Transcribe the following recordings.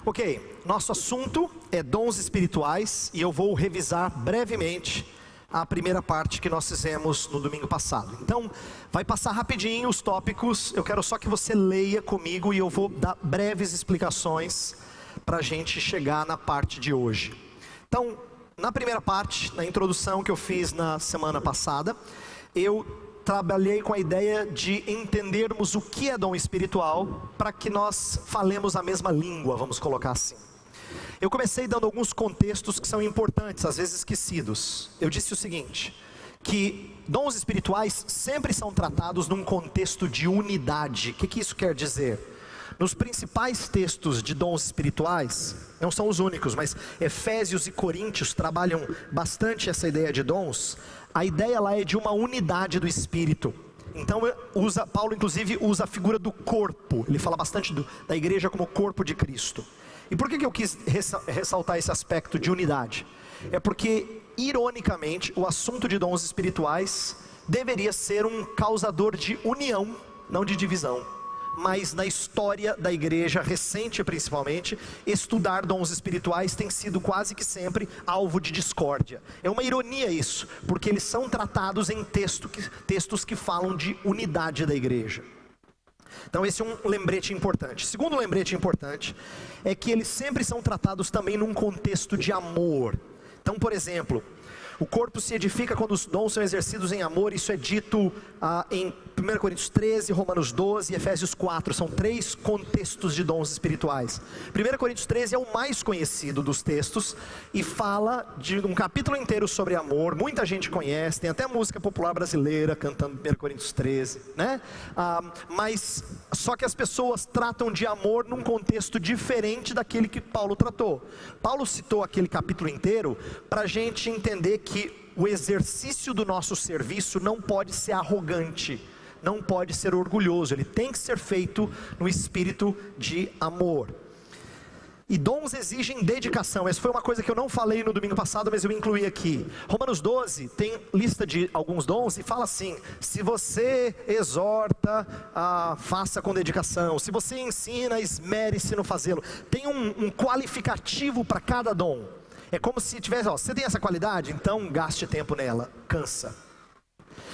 Ok, nosso assunto é dons espirituais e eu vou revisar brevemente a primeira parte que nós fizemos no domingo passado. Então, vai passar rapidinho os tópicos, eu quero só que você leia comigo e eu vou dar breves explicações para a gente chegar na parte de hoje. Então, na primeira parte, na introdução que eu fiz na semana passada, eu trabalhei com a ideia de entendermos o que é dom espiritual, para que nós falemos a mesma língua, vamos colocar assim. Eu comecei dando alguns contextos que são importantes, às vezes esquecidos. Eu disse o seguinte, que dons espirituais sempre são tratados num contexto de unidade. O que isso quer dizer? Nos principais textos de dons espirituais, não são os únicos, mas Efésios e Coríntios trabalham bastante essa ideia de dons. A ideia lá é de uma unidade do Espírito. Então Paulo inclusive usa a figura do corpo. Ele fala bastante da igreja como corpo de Cristo. E por que eu quis ressaltar esse aspecto de unidade? É porque, ironicamente, o assunto de dons espirituais deveria ser um causador de união, não de divisão. Mas na história da igreja recente principalmente, estudar dons espirituais tem sido quase que sempre alvo de discórdia. É uma ironia isso, porque eles são tratados em textos que falam de unidade da igreja. Então esse é um lembrete importante. Segundo lembrete importante, é que eles sempre são tratados também num contexto de amor. Então, por exemplo, o corpo se edifica quando os dons são exercidos em amor. Isso é dito em 1 Coríntios 13, Romanos 12 e Efésios 4. São três contextos de dons espirituais. 1 Coríntios 13 é o mais conhecido dos textos e fala de um capítulo inteiro sobre amor. Muita gente conhece, tem até música popular brasileira cantando 1 Coríntios 13, né? Mas só que as pessoas tratam de amor num contexto diferente daquele que Paulo tratou. Paulo citou aquele capítulo inteiro para a gente entender que o exercício do nosso serviço não pode ser arrogante, não pode ser orgulhoso, ele tem que ser feito no espírito de amor. E dons exigem dedicação. Essa foi uma coisa que eu não falei no domingo passado, mas eu incluí aqui. Romanos 12 tem lista de alguns dons e fala assim: se você exorta, faça com dedicação. Se você ensina, esmere-se no fazê-lo. Tem um qualificativo para cada dom. É como se tivesse, você tem essa qualidade, então gaste tempo nela, cansa.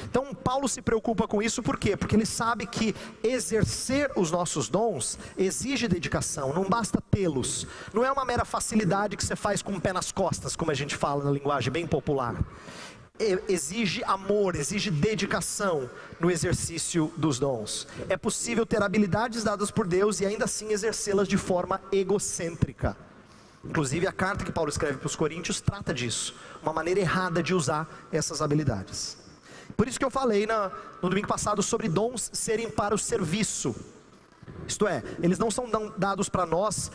Então Paulo se preocupa com isso, por quê? Porque ele sabe que exercer os nossos dons exige dedicação, não basta tê-los. Não é uma mera facilidade que você faz com o pé nas costas, como a gente fala na linguagem bem popular. Exige amor, exige dedicação no exercício dos dons. É possível ter habilidades dadas por Deus e ainda assim exercê-las de forma egocêntrica. Inclusive a carta que Paulo escreve para os Coríntios trata disso, uma maneira errada de usar essas habilidades. Por isso que eu falei no domingo passado sobre dons serem para o serviço. Isto é, eles não são dados para nós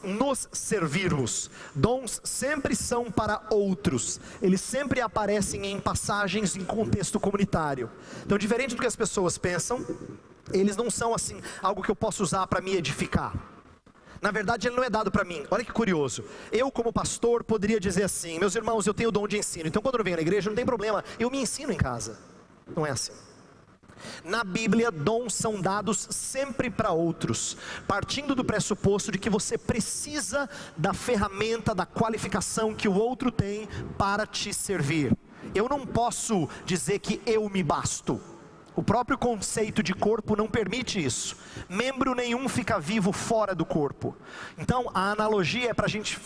nos servirmos. Dons sempre são para outros. Eles sempre aparecem em passagens em contexto comunitário. Então, diferente do que as pessoas pensam, eles não são assim, algo que eu posso usar para me edificar. Na verdade ele não é dado para mim. Olha que curioso, eu como pastor poderia dizer assim: meus irmãos, eu tenho dom de ensino, então quando eu venho na igreja não tem problema, eu me ensino em casa. Não é assim. Na Bíblia, dons são dados sempre para outros, partindo do pressuposto de que você precisa da ferramenta, da qualificação que o outro tem para te servir. Eu não posso dizer que eu me basto. O próprio conceito de corpo não permite isso. Membro nenhum fica vivo fora do corpo. Então a analogia é para a gente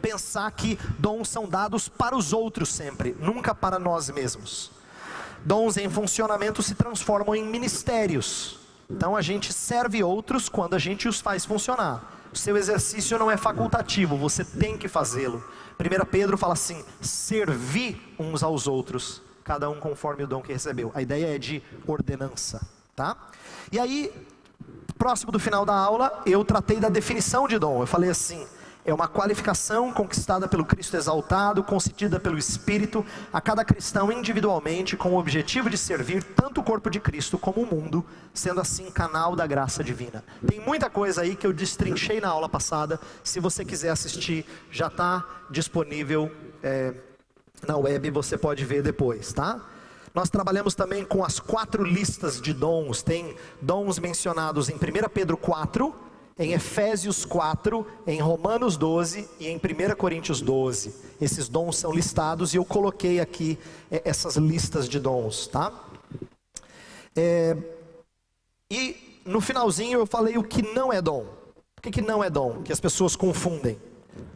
pensar que dons são dados para os outros sempre, nunca para nós mesmos. Dons em funcionamento se transformam em ministérios. Então a gente serve outros quando a gente os faz funcionar. O seu exercício não é facultativo, você tem que fazê-lo. 1 Pedro fala assim: servir uns aos outros, cada um conforme o dom que recebeu. A ideia é de ordenança, tá? E aí, próximo do final da aula, eu tratei da definição de dom. Eu falei assim: é uma qualificação conquistada pelo Cristo exaltado, concedida pelo Espírito a cada cristão individualmente, com o objetivo de servir tanto o corpo de Cristo como o mundo, sendo assim canal da graça divina. Tem muita coisa aí que eu destrinchei na aula passada. Se você quiser assistir, já está disponível na web, você pode ver depois, tá? Nós trabalhamos também com as 4 listas de dons. Tem dons mencionados em 1 Pedro 4, em Efésios 4, em Romanos 12 e em 1 Coríntios 12. Esses dons são listados e eu coloquei aqui essas listas de dons, tá? E no finalzinho eu falei o que não é dom. O que não é dom? Que as pessoas confundem.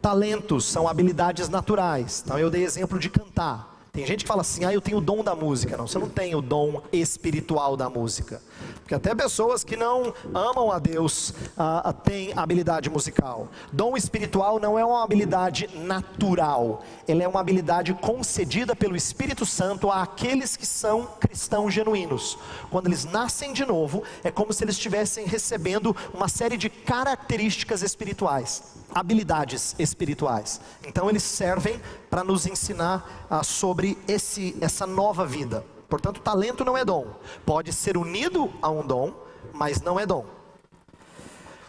Talentos são habilidades naturais. Então eu dei exemplo de cantar. Tem gente que fala assim, eu tenho o dom da música. Não, você não tem o dom espiritual da música. Porque até pessoas que não amam a Deus têm habilidade musical. Dom espiritual não é uma habilidade natural. Ela é uma habilidade concedida pelo Espírito Santo àqueles que são cristãos genuínos. Quando eles nascem de novo, é como se eles estivessem recebendo uma série de características espirituais, habilidades espirituais. Então eles servem para nos ensinar sobre essa nova vida. Portanto, talento não é dom. Pode ser unido a um dom, mas não é dom.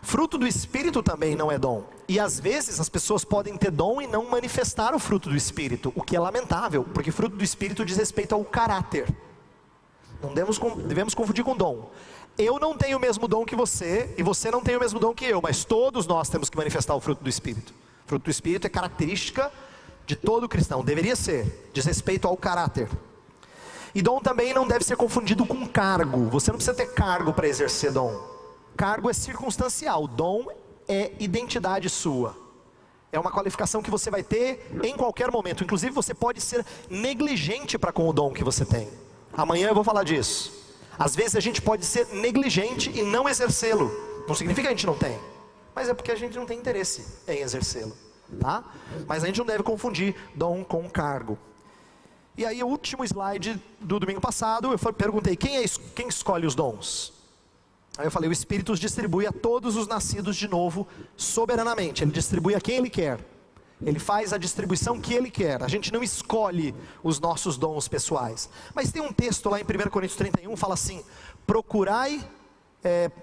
Fruto do Espírito também não é dom. E às vezes as pessoas podem ter dom e não manifestar o fruto do Espírito, o que é lamentável, porque fruto do Espírito diz respeito ao caráter. Não devemos confundir com dom. Eu não tenho o mesmo dom que você, e você não tem o mesmo dom que eu, mas todos nós temos que manifestar o fruto do Espírito. O fruto do Espírito é característica de todo cristão, deveria ser, diz respeito ao caráter. E dom também não deve ser confundido com cargo. Você não precisa ter cargo para exercer dom. Cargo é circunstancial, dom é identidade sua. É uma qualificação que você vai ter em qualquer momento. Inclusive você pode ser negligente para com o dom que você tem. Amanhã eu vou falar disso. Às vezes a gente pode ser negligente e não exercê-lo. Não significa que a gente não tem, mas é porque a gente não tem interesse em exercê-lo, tá? Mas a gente não deve confundir dom com cargo. E aí o último slide do domingo passado, eu perguntei, quem escolhe os dons? Aí eu falei, o Espírito os distribui a todos os nascidos de novo, soberanamente. Ele distribui a quem Ele quer. Ele faz a distribuição que Ele quer. A gente não escolhe os nossos dons pessoais. Mas tem um texto lá em 1 Coríntios 31, fala assim, procurai,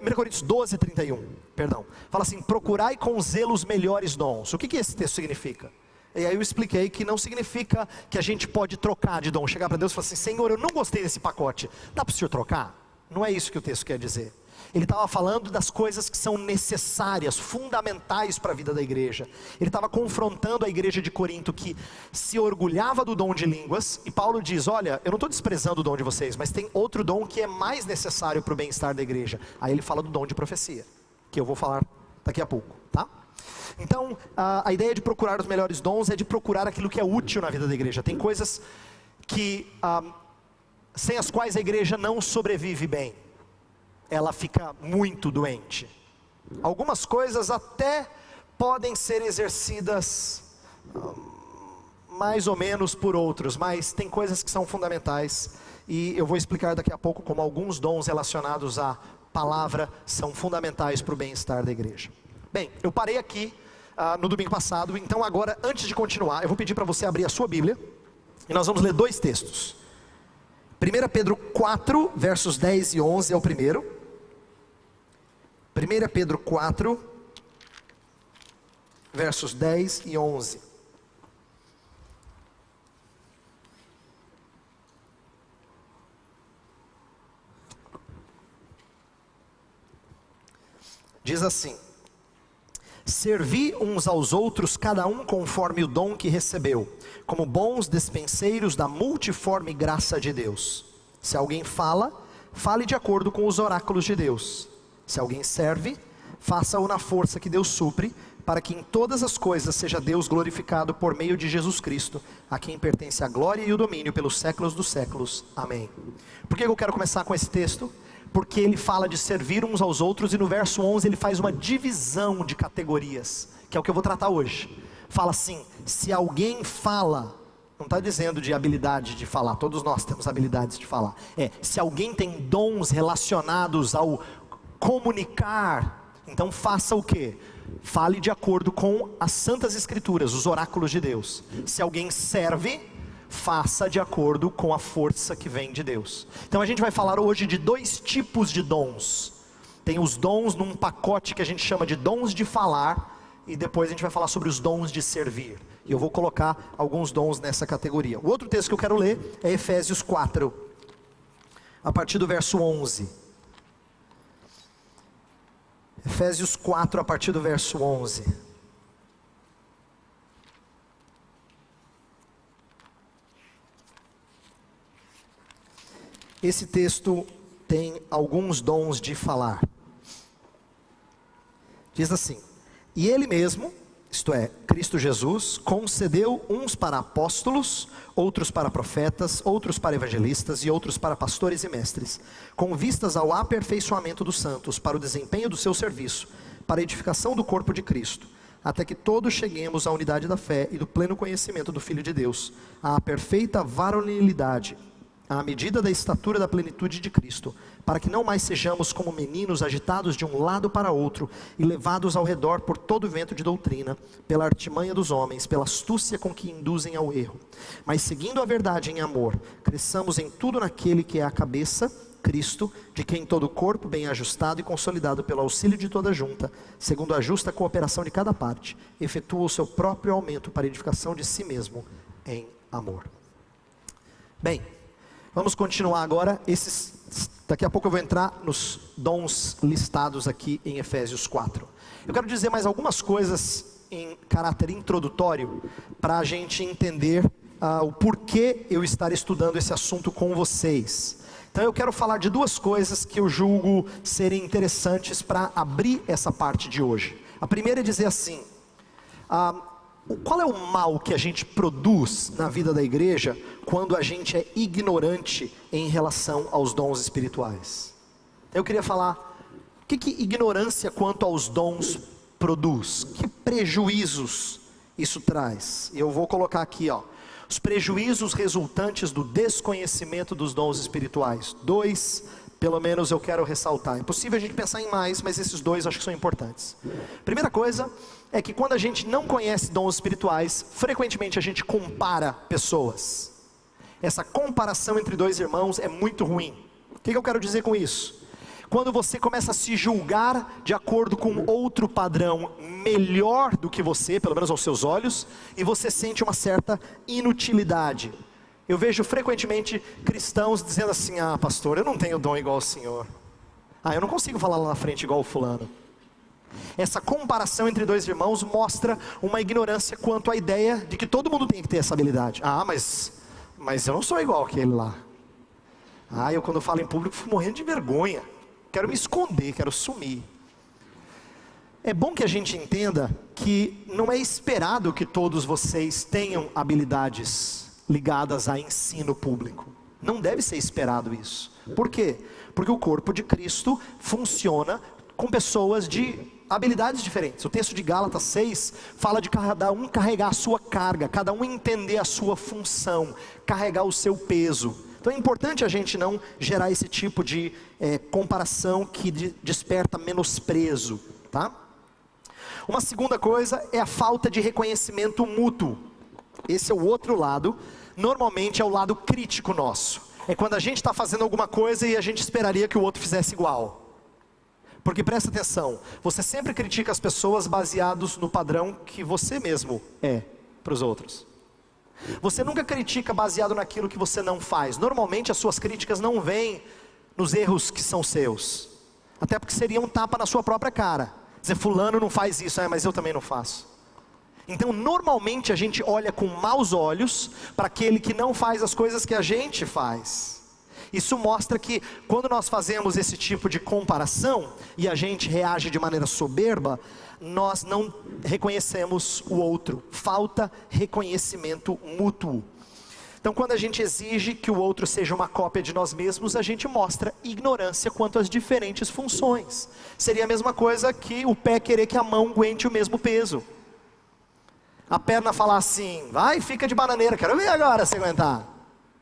1 Coríntios 12, 31, perdão. Fala assim, procurai com zelo os melhores dons. O que esse texto significa? E aí eu expliquei que não significa que a gente pode trocar de dom. Chegar para Deus e falar assim, Senhor, eu não gostei desse pacote, dá para o Senhor trocar? Não é isso que o texto quer dizer. Ele estava falando das coisas que são necessárias, fundamentais para a vida da igreja. Ele estava confrontando a igreja de Corinto que se orgulhava do dom de línguas. E Paulo diz, olha, eu não estou desprezando o dom de vocês, mas tem outro dom que é mais necessário para o bem-estar da igreja. Aí ele fala do dom de profecia, que eu vou falar daqui a pouco, tá? Então, a ideia de procurar os melhores dons é de procurar aquilo que é útil na vida da igreja. Tem coisas que, sem as quais a igreja não sobrevive bem. Ela fica muito doente. Algumas coisas até podem ser exercidas mais ou menos por outros, mas tem coisas que são fundamentais. E eu vou explicar daqui a pouco como alguns dons relacionados à palavra são fundamentais para o bem-estar da igreja. Bem, eu parei aqui no domingo passado, então agora, antes de continuar, eu vou pedir para você abrir a sua Bíblia, e nós vamos ler dois textos. 1 Pedro 4, versos 10 e 11 é o primeiro. 1 Pedro 4, versos 10 e 11. Diz assim, servi uns aos outros, cada um conforme o dom que recebeu, como bons despenseiros da multiforme graça de Deus. Se alguém fala, fale de acordo com os oráculos de Deus. Se alguém serve, faça-o na força que Deus supre, para que em todas as coisas seja Deus glorificado por meio de Jesus Cristo, a quem pertence a glória e o domínio pelos séculos dos séculos. Amém. Por que eu quero começar com esse texto? Porque ele fala de servir uns aos outros, e no verso 11 ele faz uma divisão de categorias, que é o que eu vou tratar hoje. Fala assim, se alguém fala, não está dizendo de habilidade de falar, todos nós temos habilidades de falar. Se alguém tem dons relacionados ao comunicar, então faça o quê? Fale de acordo com as santas escrituras, os oráculos de Deus. Se alguém serve, faça de acordo com a força que vem de Deus. Então a gente vai falar hoje de dois tipos de dons. Tem os dons num pacote que a gente chama de dons de falar, e depois a gente vai falar sobre os dons de servir. E eu vou colocar alguns dons nessa categoria. O outro texto que eu quero ler é Efésios 4, a partir do verso 11. Efésios 4, a partir do verso 11. Esse texto tem alguns dons de falar. Diz assim: e ele mesmo, isto é, Cristo Jesus, concedeu uns para apóstolos, outros para profetas, outros para evangelistas e outros para pastores e mestres, com vistas ao aperfeiçoamento dos santos, para o desempenho do seu serviço, para a edificação do corpo de Cristo, até que todos cheguemos à unidade da fé e do pleno conhecimento do Filho de Deus, à perfeita varonilidade, à medida da estatura da plenitude de Cristo, para que não mais sejamos como meninos agitados de um lado para outro e levados ao redor por todo vento de doutrina, pela artimanha dos homens, pela astúcia com que induzem ao erro, mas seguindo a verdade em amor, cresçamos em tudo naquele que é a cabeça, Cristo, de quem todo o corpo bem ajustado e consolidado pelo auxílio de toda junta, segundo a justa cooperação de cada parte, efetua o seu próprio aumento para a edificação de si mesmo em amor. Bem, vamos continuar agora. Daqui a pouco eu vou entrar nos dons listados aqui em Efésios 4. Eu quero dizer mais algumas coisas em caráter introdutório, para a gente entender o porquê eu estar estudando esse assunto com vocês. Então eu quero falar de duas coisas que eu julgo serem interessantes para abrir essa parte de hoje. A primeira é dizer assim: qual é o mal que a gente produz na vida da igreja quando a gente é ignorante em relação aos dons espirituais? Eu queria falar, o que ignorância quanto aos dons produz? Que prejuízos isso traz? E eu vou colocar aqui, os prejuízos resultantes do desconhecimento dos dons espirituais. 2, pelo menos eu quero ressaltar. É possível a gente pensar em mais, mas esses 2 acho que são importantes. Primeira coisa é que quando a gente não conhece dons espirituais, frequentemente a gente compara pessoas. Essa comparação entre 2 irmãos é muito ruim. O que eu quero dizer com isso? Quando você começa a se julgar de acordo com outro padrão melhor do que você, pelo menos aos seus olhos, e você sente uma certa inutilidade. Eu vejo frequentemente cristãos dizendo assim: pastor, eu não tenho dom igual ao senhor. Eu não consigo falar lá na frente igual o fulano. Essa comparação entre 2 irmãos mostra uma ignorância quanto à ideia de que todo mundo tem que ter essa habilidade. Mas eu não sou igual aquele lá. Eu quando falo em público fico morrendo de vergonha. Quero me esconder, quero sumir. É bom que a gente entenda que não é esperado que todos vocês tenham habilidades ligadas a ensino público. Não deve ser esperado isso. Por quê? Porque o corpo de Cristo funciona com pessoas de habilidades diferentes. O texto de Gálatas 6 fala de cada um carregar a sua carga, cada um entender a sua função, carregar o seu peso. Então é importante a gente não gerar esse tipo de comparação que desperta menosprezo, tá? Uma segunda coisa é a falta de reconhecimento mútuo. Esse é o outro lado. Normalmente é o lado crítico nosso. É quando a gente está fazendo alguma coisa e a gente esperaria que o outro fizesse igual. Porque presta atenção, você sempre critica as pessoas baseados no padrão que você mesmo é para os outros. Você nunca critica baseado naquilo que você não faz. Normalmente as suas críticas não vêm nos erros que são seus. Até porque seria um tapa na sua própria cara. Dizer, fulano não faz isso, mas eu também não faço. Então normalmente a gente olha com maus olhos para aquele que não faz as coisas que a gente faz. Isso mostra que quando nós fazemos esse tipo de comparação e a gente reage de maneira soberba, nós não reconhecemos o outro. Falta reconhecimento mútuo. Então quando a gente exige que o outro seja uma cópia de nós mesmos, a gente mostra ignorância quanto às diferentes funções. Seria a mesma coisa que o pé querer que a mão aguente o mesmo peso. A perna falar assim, vai, fica de bananeira, quero ver agora você aguentar.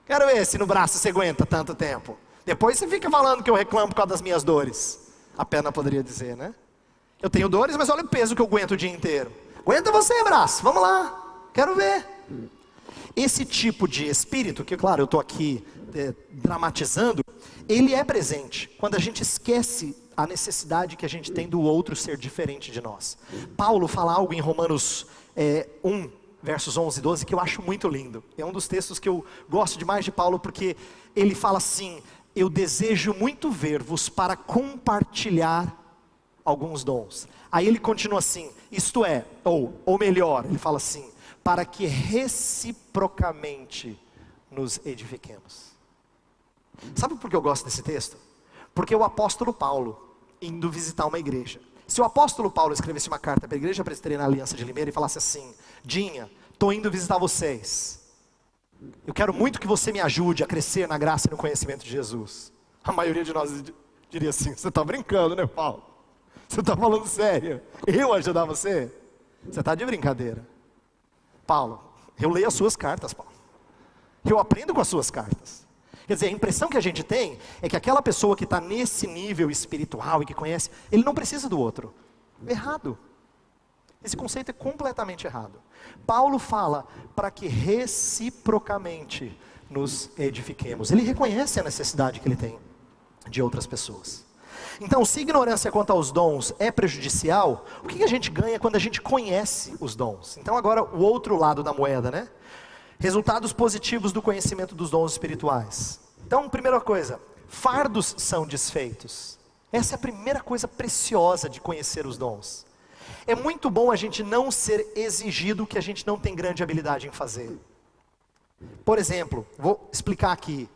Quero ver se no braço você aguenta tanto tempo. Depois você fica falando que eu reclamo por causa das minhas dores. A perna poderia dizer, né? Eu tenho dores, mas olha o peso que eu aguento o dia inteiro. Aguenta você, braço, vamos lá, quero ver. Esse tipo de espírito, que claro, eu estou aqui dramatizando, ele é presente quando a gente esquece a necessidade que a gente tem do outro ser diferente de nós. Paulo fala algo em Romanos 1, versos 11 e 12, que eu acho muito lindo. É um dos textos que eu gosto demais de Paulo, porque ele fala assim: eu desejo muito ver-vos para compartilhar alguns dons. Aí ele continua assim, isto é, ou melhor, ele fala assim, para que reciprocamente nos edifiquemos. Sabe por que eu gosto desse texto? Porque o apóstolo Paulo, indo visitar uma igreja, se o apóstolo Paulo escrevesse uma carta para a igreja presbiteriana Aliança de Limeira e falasse assim, Dinha, estou indo visitar vocês, eu quero muito que você me ajude a crescer na graça e no conhecimento de Jesus. A maioria de nós diria assim, você está brincando, né, Paulo? Você está falando sério? Eu ajudar você? Você está de brincadeira. Paulo, eu leio as suas cartas, Paulo. Eu aprendo com as suas cartas. Quer dizer, a impressão que a gente tem é que aquela pessoa que está nesse nível espiritual e que conhece, ele não precisa do outro. Errado. Esse conceito é completamente errado. Paulo fala para que reciprocamente nos edifiquemos. Ele reconhece a necessidade que ele tem de outras pessoas. Então, se ignorância quanto aos dons é prejudicial, o que a gente ganha quando a gente conhece os dons? Então agora o outro lado da moeda, né? Resultados positivos do conhecimento dos dons espirituais. Então, primeira coisa, fardos são desfeitos. Essa é a primeira coisa preciosa de conhecer os dons. É muito bom a gente não ser exigido o que a gente não tem grande habilidade em fazer. Por exemplo, vou explicar aqui.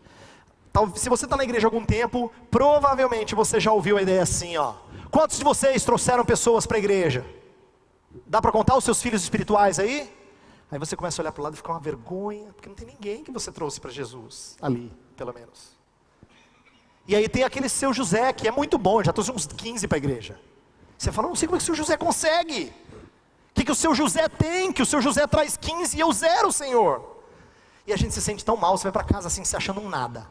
Se você está na igreja há algum tempo, provavelmente você já ouviu a ideia assim, ó. Quantos de vocês trouxeram pessoas para a igreja? Dá para contar os seus filhos espirituais aí? Aí você começa a olhar para o lado e fica uma vergonha, porque não tem ninguém que você trouxe para Jesus, ali, pelo menos. E aí tem aquele seu José, que é muito bom, já trouxe uns 15 para a igreja. Você fala, não sei como é que o seu José consegue. O que o seu José tem, que o seu José traz 15 e eu 0, Senhor. E a gente se sente tão mal, você vai para casa assim, se achando um nada.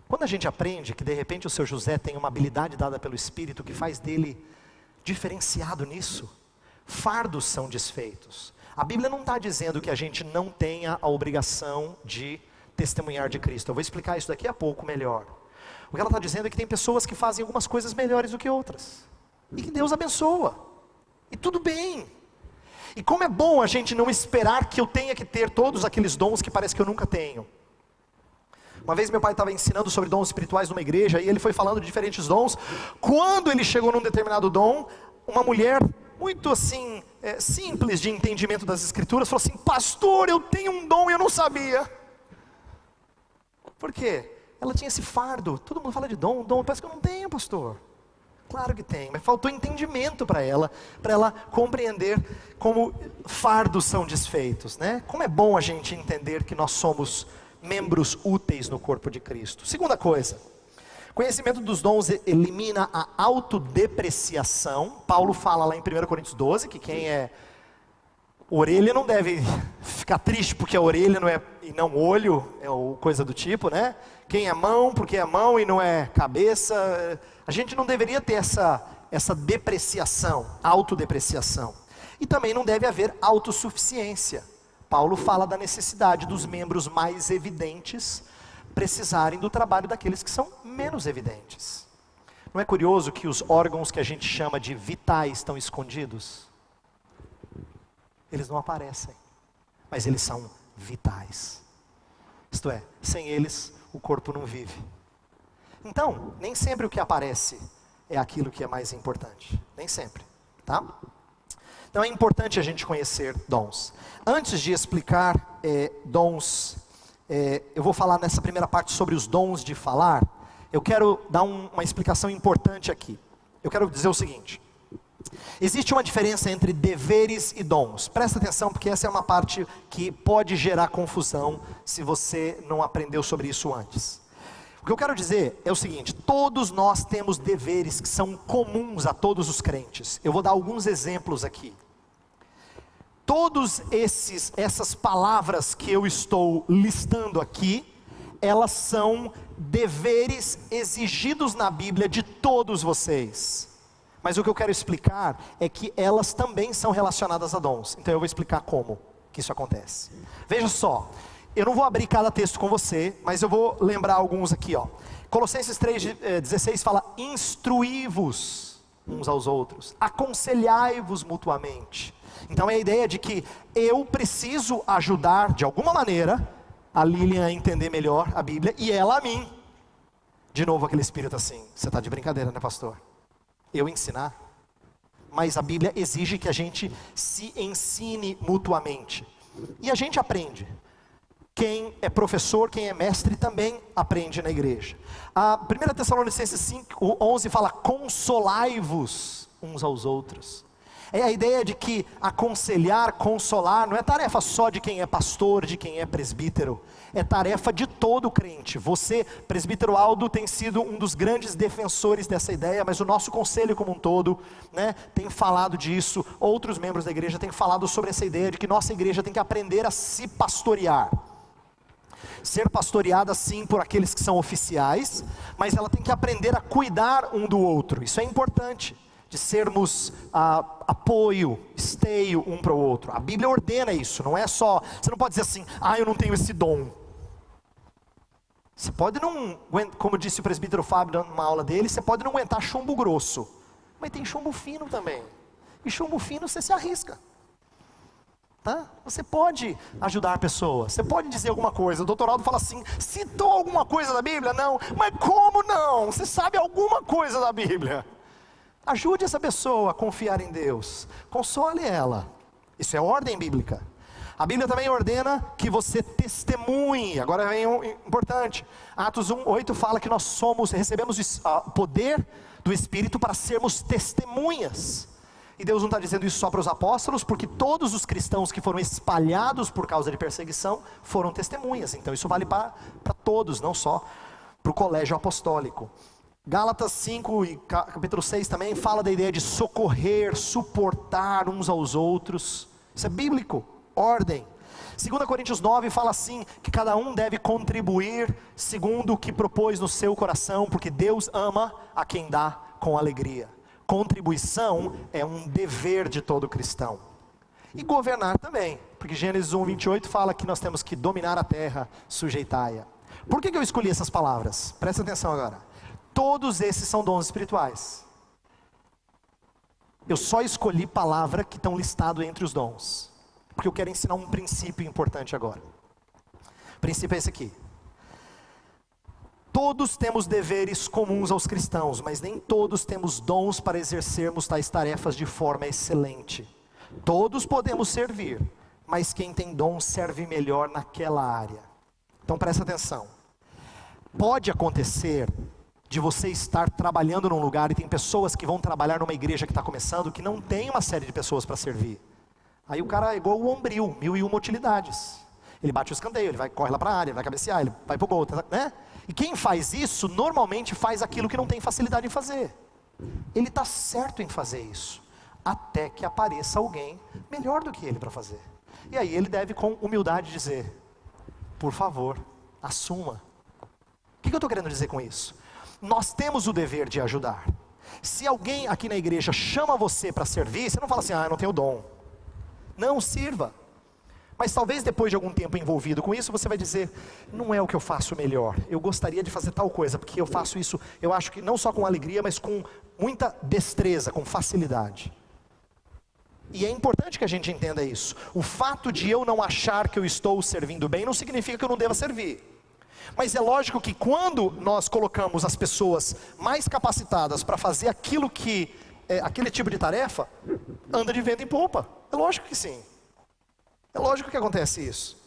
Quando a gente aprende que de repente o seu José tem uma habilidade dada pelo Espírito que faz dele diferenciado nisso, fardos são desfeitos. A Bíblia não está dizendo que a gente não tenha a obrigação de testemunhar de Cristo. Eu vou explicar isso daqui a pouco melhor. O que ela está dizendo é que tem pessoas que fazem algumas coisas melhores do que outras. E que Deus abençoa. E tudo bem. E como é bom a gente não esperar que eu tenha que ter todos aqueles dons que parece que eu nunca tenho. Uma vez meu pai estava ensinando sobre dons espirituais numa igreja, e ele foi falando de diferentes dons. Quando ele chegou num determinado dom, uma mulher muito assim, simples de entendimento das escrituras, falou assim, pastor, eu tenho um dom e eu não sabia. Por quê? Ela tinha esse fardo. Todo mundo fala de dom, parece que eu não tenho, pastor. Claro que tem, mas faltou entendimento para ela compreender como fardos são desfeitos, né? Como é bom a gente entender que nós somos membros úteis no corpo de Cristo. Segunda coisa, conhecimento dos dons elimina a autodepreciação. Paulo fala lá em 1 Coríntios 12, que quem é orelha não deve ficar triste porque a orelha não é, e não olho, ou coisa do tipo, né? Quem é mão porque é mão e não é cabeça. A gente não deveria ter essa depreciação, autodepreciação. E também não deve haver autossuficiência. Paulo fala da necessidade dos membros mais evidentes precisarem do trabalho daqueles que são menos evidentes. Não é curioso que os órgãos que a gente chama de vitais estão escondidos? Eles não aparecem, mas eles são vitais. Isto é, sem eles o corpo não vive. Então, nem sempre o que aparece é aquilo que é mais importante. Nem sempre, tá? Então é importante a gente conhecer dons. Antes de explicar dons, eu vou falar nessa primeira parte sobre os dons de falar. Eu quero dar uma explicação importante aqui. Eu quero dizer o seguinte. Existe uma diferença entre deveres e dons. Presta atenção, porque essa é uma parte que pode gerar confusão se você não aprendeu sobre isso antes. O que eu quero dizer é o seguinte: todos nós temos deveres que são comuns a todos os crentes. Eu vou dar alguns exemplos aqui. Todos essas palavras que eu estou listando aqui, elas são deveres exigidos na Bíblia de todos vocês. Mas o que eu quero explicar é que elas também são relacionadas a dons. Então eu vou explicar como que isso acontece. Veja só, eu não vou abrir cada texto com você, mas eu vou lembrar alguns aqui, ó. Colossenses 3,16 fala: instruí-vos uns aos outros, aconselhai-vos mutuamente. Então é a ideia de que eu preciso ajudar de alguma maneira a Lilian a entender melhor a Bíblia e ela a mim. De novo aquele espírito assim, você está de brincadeira, né, pastor? eu ensinar, mas a Bíblia exige que a gente se ensine mutuamente. E a gente aprende. Quem é professor, quem é mestre também aprende na igreja. A 1 Tessalonicenses 5:11 fala: consolai-vos uns aos outros. É a ideia de que aconselhar, consolar, não é tarefa só de quem é pastor, de quem é presbítero. É tarefa de todo crente. Você, presbítero Aldo, tem sido um dos grandes defensores dessa ideia, mas o nosso conselho como um todo, né, tem falado disso. Outros membros da igreja têm falado sobre essa ideia de que nossa igreja tem que aprender a se pastorear. Ser pastoreada sim por aqueles que são oficiais, mas ela tem que aprender a cuidar um do outro. Isso é importante, de sermos apoio, esteio um para o outro. A Bíblia ordena isso, não é só, você não pode dizer assim: eu não tenho esse dom. Você pode não, como disse o presbítero Fábio numa aula dele, você pode não aguentar chumbo grosso, mas tem chumbo fino também, e chumbo fino você se arrisca. Tá? Você pode ajudar pessoas, você pode dizer alguma coisa. O doutor Aldo fala assim: citou alguma coisa da Bíblia? Não. Mas como não? Você sabe alguma coisa da Bíblia. Ajude essa pessoa a confiar em Deus, console ela. Isso é ordem bíblica. A Bíblia também ordena que você testemunhe. Agora vem um importante. Atos 1:8 fala que nós recebemos o poder do Espírito para sermos testemunhas. E Deus não está dizendo isso só para os apóstolos, porque todos os cristãos que foram espalhados por causa de perseguição foram testemunhas. Então isso vale para todos, não só para o colégio apostólico. Gálatas 5 e capítulo 6 também fala da ideia de socorrer, suportar uns aos outros. Isso é bíblico, ordem. 2 Coríntios 9 fala assim, que cada um deve contribuir segundo o que propôs no seu coração, porque Deus ama a quem dá com alegria. Contribuição é um dever de todo cristão. E governar também, porque Gênesis 1:28 fala que nós temos que dominar a terra, sujeitai-a. Por que eu escolhi essas palavras? Presta atenção agora. Todos esses são dons espirituais. Eu só escolhi palavra que estão listados entre os dons, porque eu quero ensinar um princípio importante agora. O princípio é esse aqui. Todos temos deveres comuns aos cristãos, mas nem todos temos dons para exercermos tais tarefas de forma excelente. Todos podemos servir, mas quem tem dom serve melhor naquela área. Então presta atenção. Pode acontecer de você estar trabalhando num lugar e tem pessoas que vão trabalhar numa igreja que está começando, que não tem uma série de pessoas para servir. Aí o cara é igual o Ombril, 1001 utilidades. Ele bate o escanteio, corre lá para a área, vai cabecear, ele vai para o gol, né? E quem faz isso, normalmente faz aquilo que não tem facilidade em fazer. Ele está certo em fazer isso, até que apareça alguém melhor do que ele para fazer. E aí ele deve com humildade dizer: por favor, assuma. O que eu estou querendo dizer com isso? Nós temos o dever de ajudar. Se alguém aqui na igreja chama você para servir, você não fala assim: eu não tenho dom. Não, sirva. Mas talvez depois de algum tempo envolvido com isso, você vai dizer: não é o que eu faço melhor, eu gostaria de fazer tal coisa, porque eu faço isso, eu acho que não só com alegria, mas com muita destreza, com facilidade. E é importante que a gente entenda isso. O fato de eu não achar que eu estou servindo bem, não significa que eu não deva servir. Mas é lógico que quando nós colocamos as pessoas mais capacitadas para fazer aquilo que, aquele tipo de tarefa, anda de vento em popa. É lógico que sim. É lógico que acontece isso.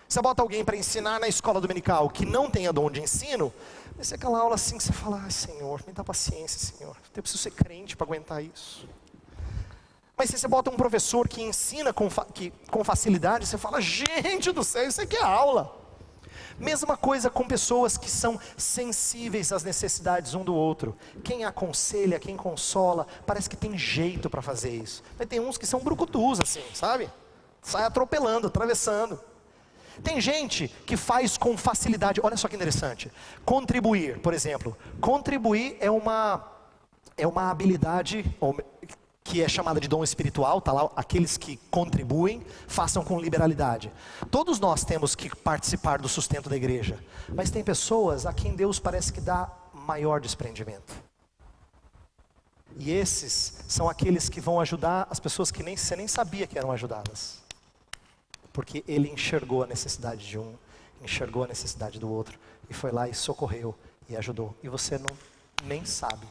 Você bota alguém para ensinar na escola dominical que não tenha dom de ensino, vai ser aquela aula assim que você fala: ai Senhor, me dá paciência, Senhor, eu preciso ser crente para aguentar isso. Mas se você bota um professor que ensina com facilidade, você fala: gente do céu, isso aqui é aula. Mesma coisa com pessoas que são sensíveis às necessidades um do outro. Quem aconselha, quem consola, parece que tem jeito para fazer isso. Mas tem uns que são brucutus assim, sabe? Sai atropelando, atravessando. Tem gente que faz com facilidade. Olha só que interessante. Contribuir, por exemplo. Contribuir é uma habilidade que é chamada de dom espiritual. Tá lá, aqueles que contribuem, façam com liberalidade. Todos nós temos que participar do sustento da igreja. Mas tem pessoas a quem Deus parece que dá maior desprendimento. E esses são aqueles que vão ajudar as pessoas que você nem sabia que eram ajudadas. Porque ele enxergou a necessidade de um, enxergou a necessidade do outro, e foi lá e socorreu, e ajudou, e você nem sabe.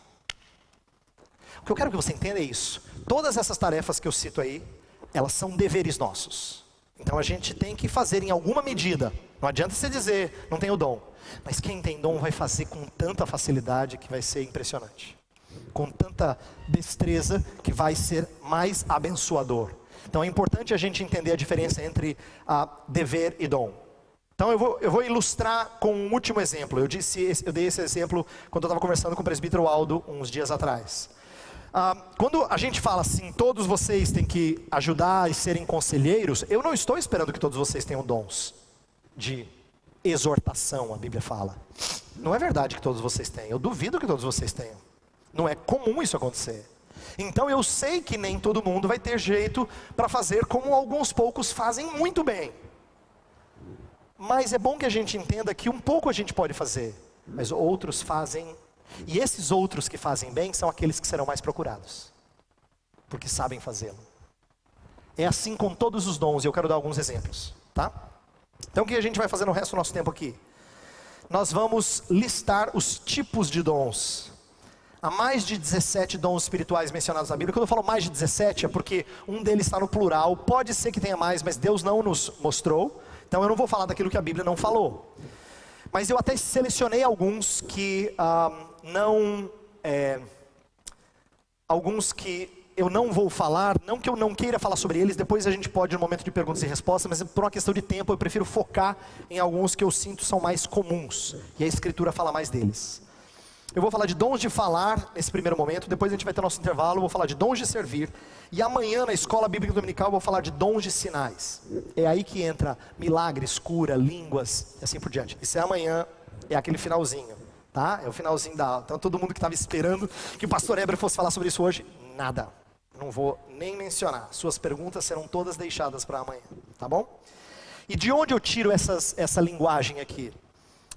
O que eu quero que você entenda é isso. Todas essas tarefas que eu cito aí, elas são deveres nossos. Então a gente tem que fazer em alguma medida. Não adianta você dizer, não tenho dom. Mas quem tem dom vai fazer com tanta facilidade que vai ser impressionante. Com tanta destreza que vai ser mais abençoador. Então é importante a gente entender a diferença entre dever e dom. Então eu vou ilustrar com um último exemplo. Eu dei esse exemplo quando eu estava conversando com o presbítero Aldo uns dias atrás. Quando a gente fala assim, todos vocês têm que ajudar e serem conselheiros, eu não estou esperando que todos vocês tenham dons de exortação, a Bíblia fala. Não é verdade que todos vocês têm, eu duvido que todos vocês tenham. Não é comum isso acontecer. Então eu sei que nem todo mundo vai ter jeito para fazer como alguns poucos fazem muito bem. Mas é bom que a gente entenda que um pouco a gente pode fazer, mas outros fazem. E esses outros que fazem bem são aqueles que serão mais procurados, porque sabem fazê-lo. É assim com todos os dons, e eu quero dar alguns exemplos, tá? Então o que a gente vai fazer no resto do nosso tempo aqui? Nós vamos listar os tipos de dons. Há mais de 17 dons espirituais mencionados na Bíblia. Quando eu falo mais de 17 é porque um deles está no plural. Pode ser que tenha mais, mas Deus não nos mostrou. Então eu não vou falar daquilo que a Bíblia não falou. Mas eu até selecionei alguns que alguns que eu não vou falar, não que eu não queira falar sobre eles, depois a gente pode no momento de perguntas e respostas, mas por uma questão de tempo eu prefiro focar em alguns que eu sinto são mais comuns, e a Escritura fala mais deles. Eu vou falar de dons de falar nesse primeiro momento, depois a gente vai ter nosso intervalo, eu vou falar de dons de servir, e amanhã na Escola Bíblica Dominical eu vou falar de dons de sinais. É aí que entra milagres, cura, línguas, e assim por diante. Isso é amanhã, é aquele finalzinho, tá? É o finalzinho da aula. Então todo mundo que estava esperando que o pastor Heber fosse falar sobre isso hoje, nada. Não vou nem mencionar. Suas perguntas serão todas deixadas para amanhã, tá bom? E de onde eu tiro essa linguagem aqui?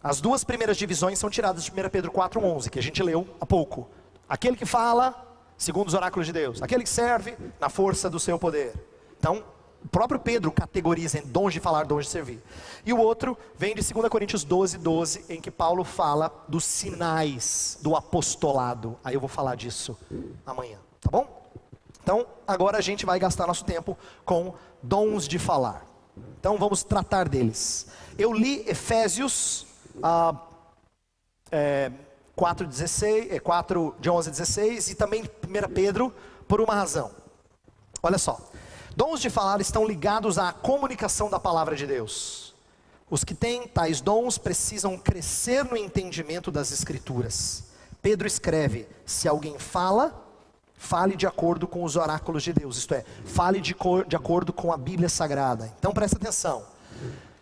As duas primeiras divisões são tiradas de 1 Pedro 4,11, que a gente leu há pouco. Aquele que fala segundo os oráculos de Deus, aquele que serve na força do seu poder. Então, o próprio Pedro categoriza em dons de falar, dons de servir. E o outro vem de 2 Coríntios 12, em que Paulo fala dos sinais do apostolado. Aí eu vou falar disso amanhã, tá bom? Então, agora a gente vai gastar nosso tempo com dons de falar. Então, vamos tratar deles. Eu li Efésios 4, de 11 a 16, e também 1 Pedro, por uma razão. Olha só, dons de falar estão ligados à comunicação da palavra de Deus. Os que têm tais dons precisam crescer no entendimento das Escrituras. Pedro escreve, se alguém fala, fale de acordo com os oráculos de Deus, isto é, fale de acordo com a Bíblia Sagrada. Então presta atenção.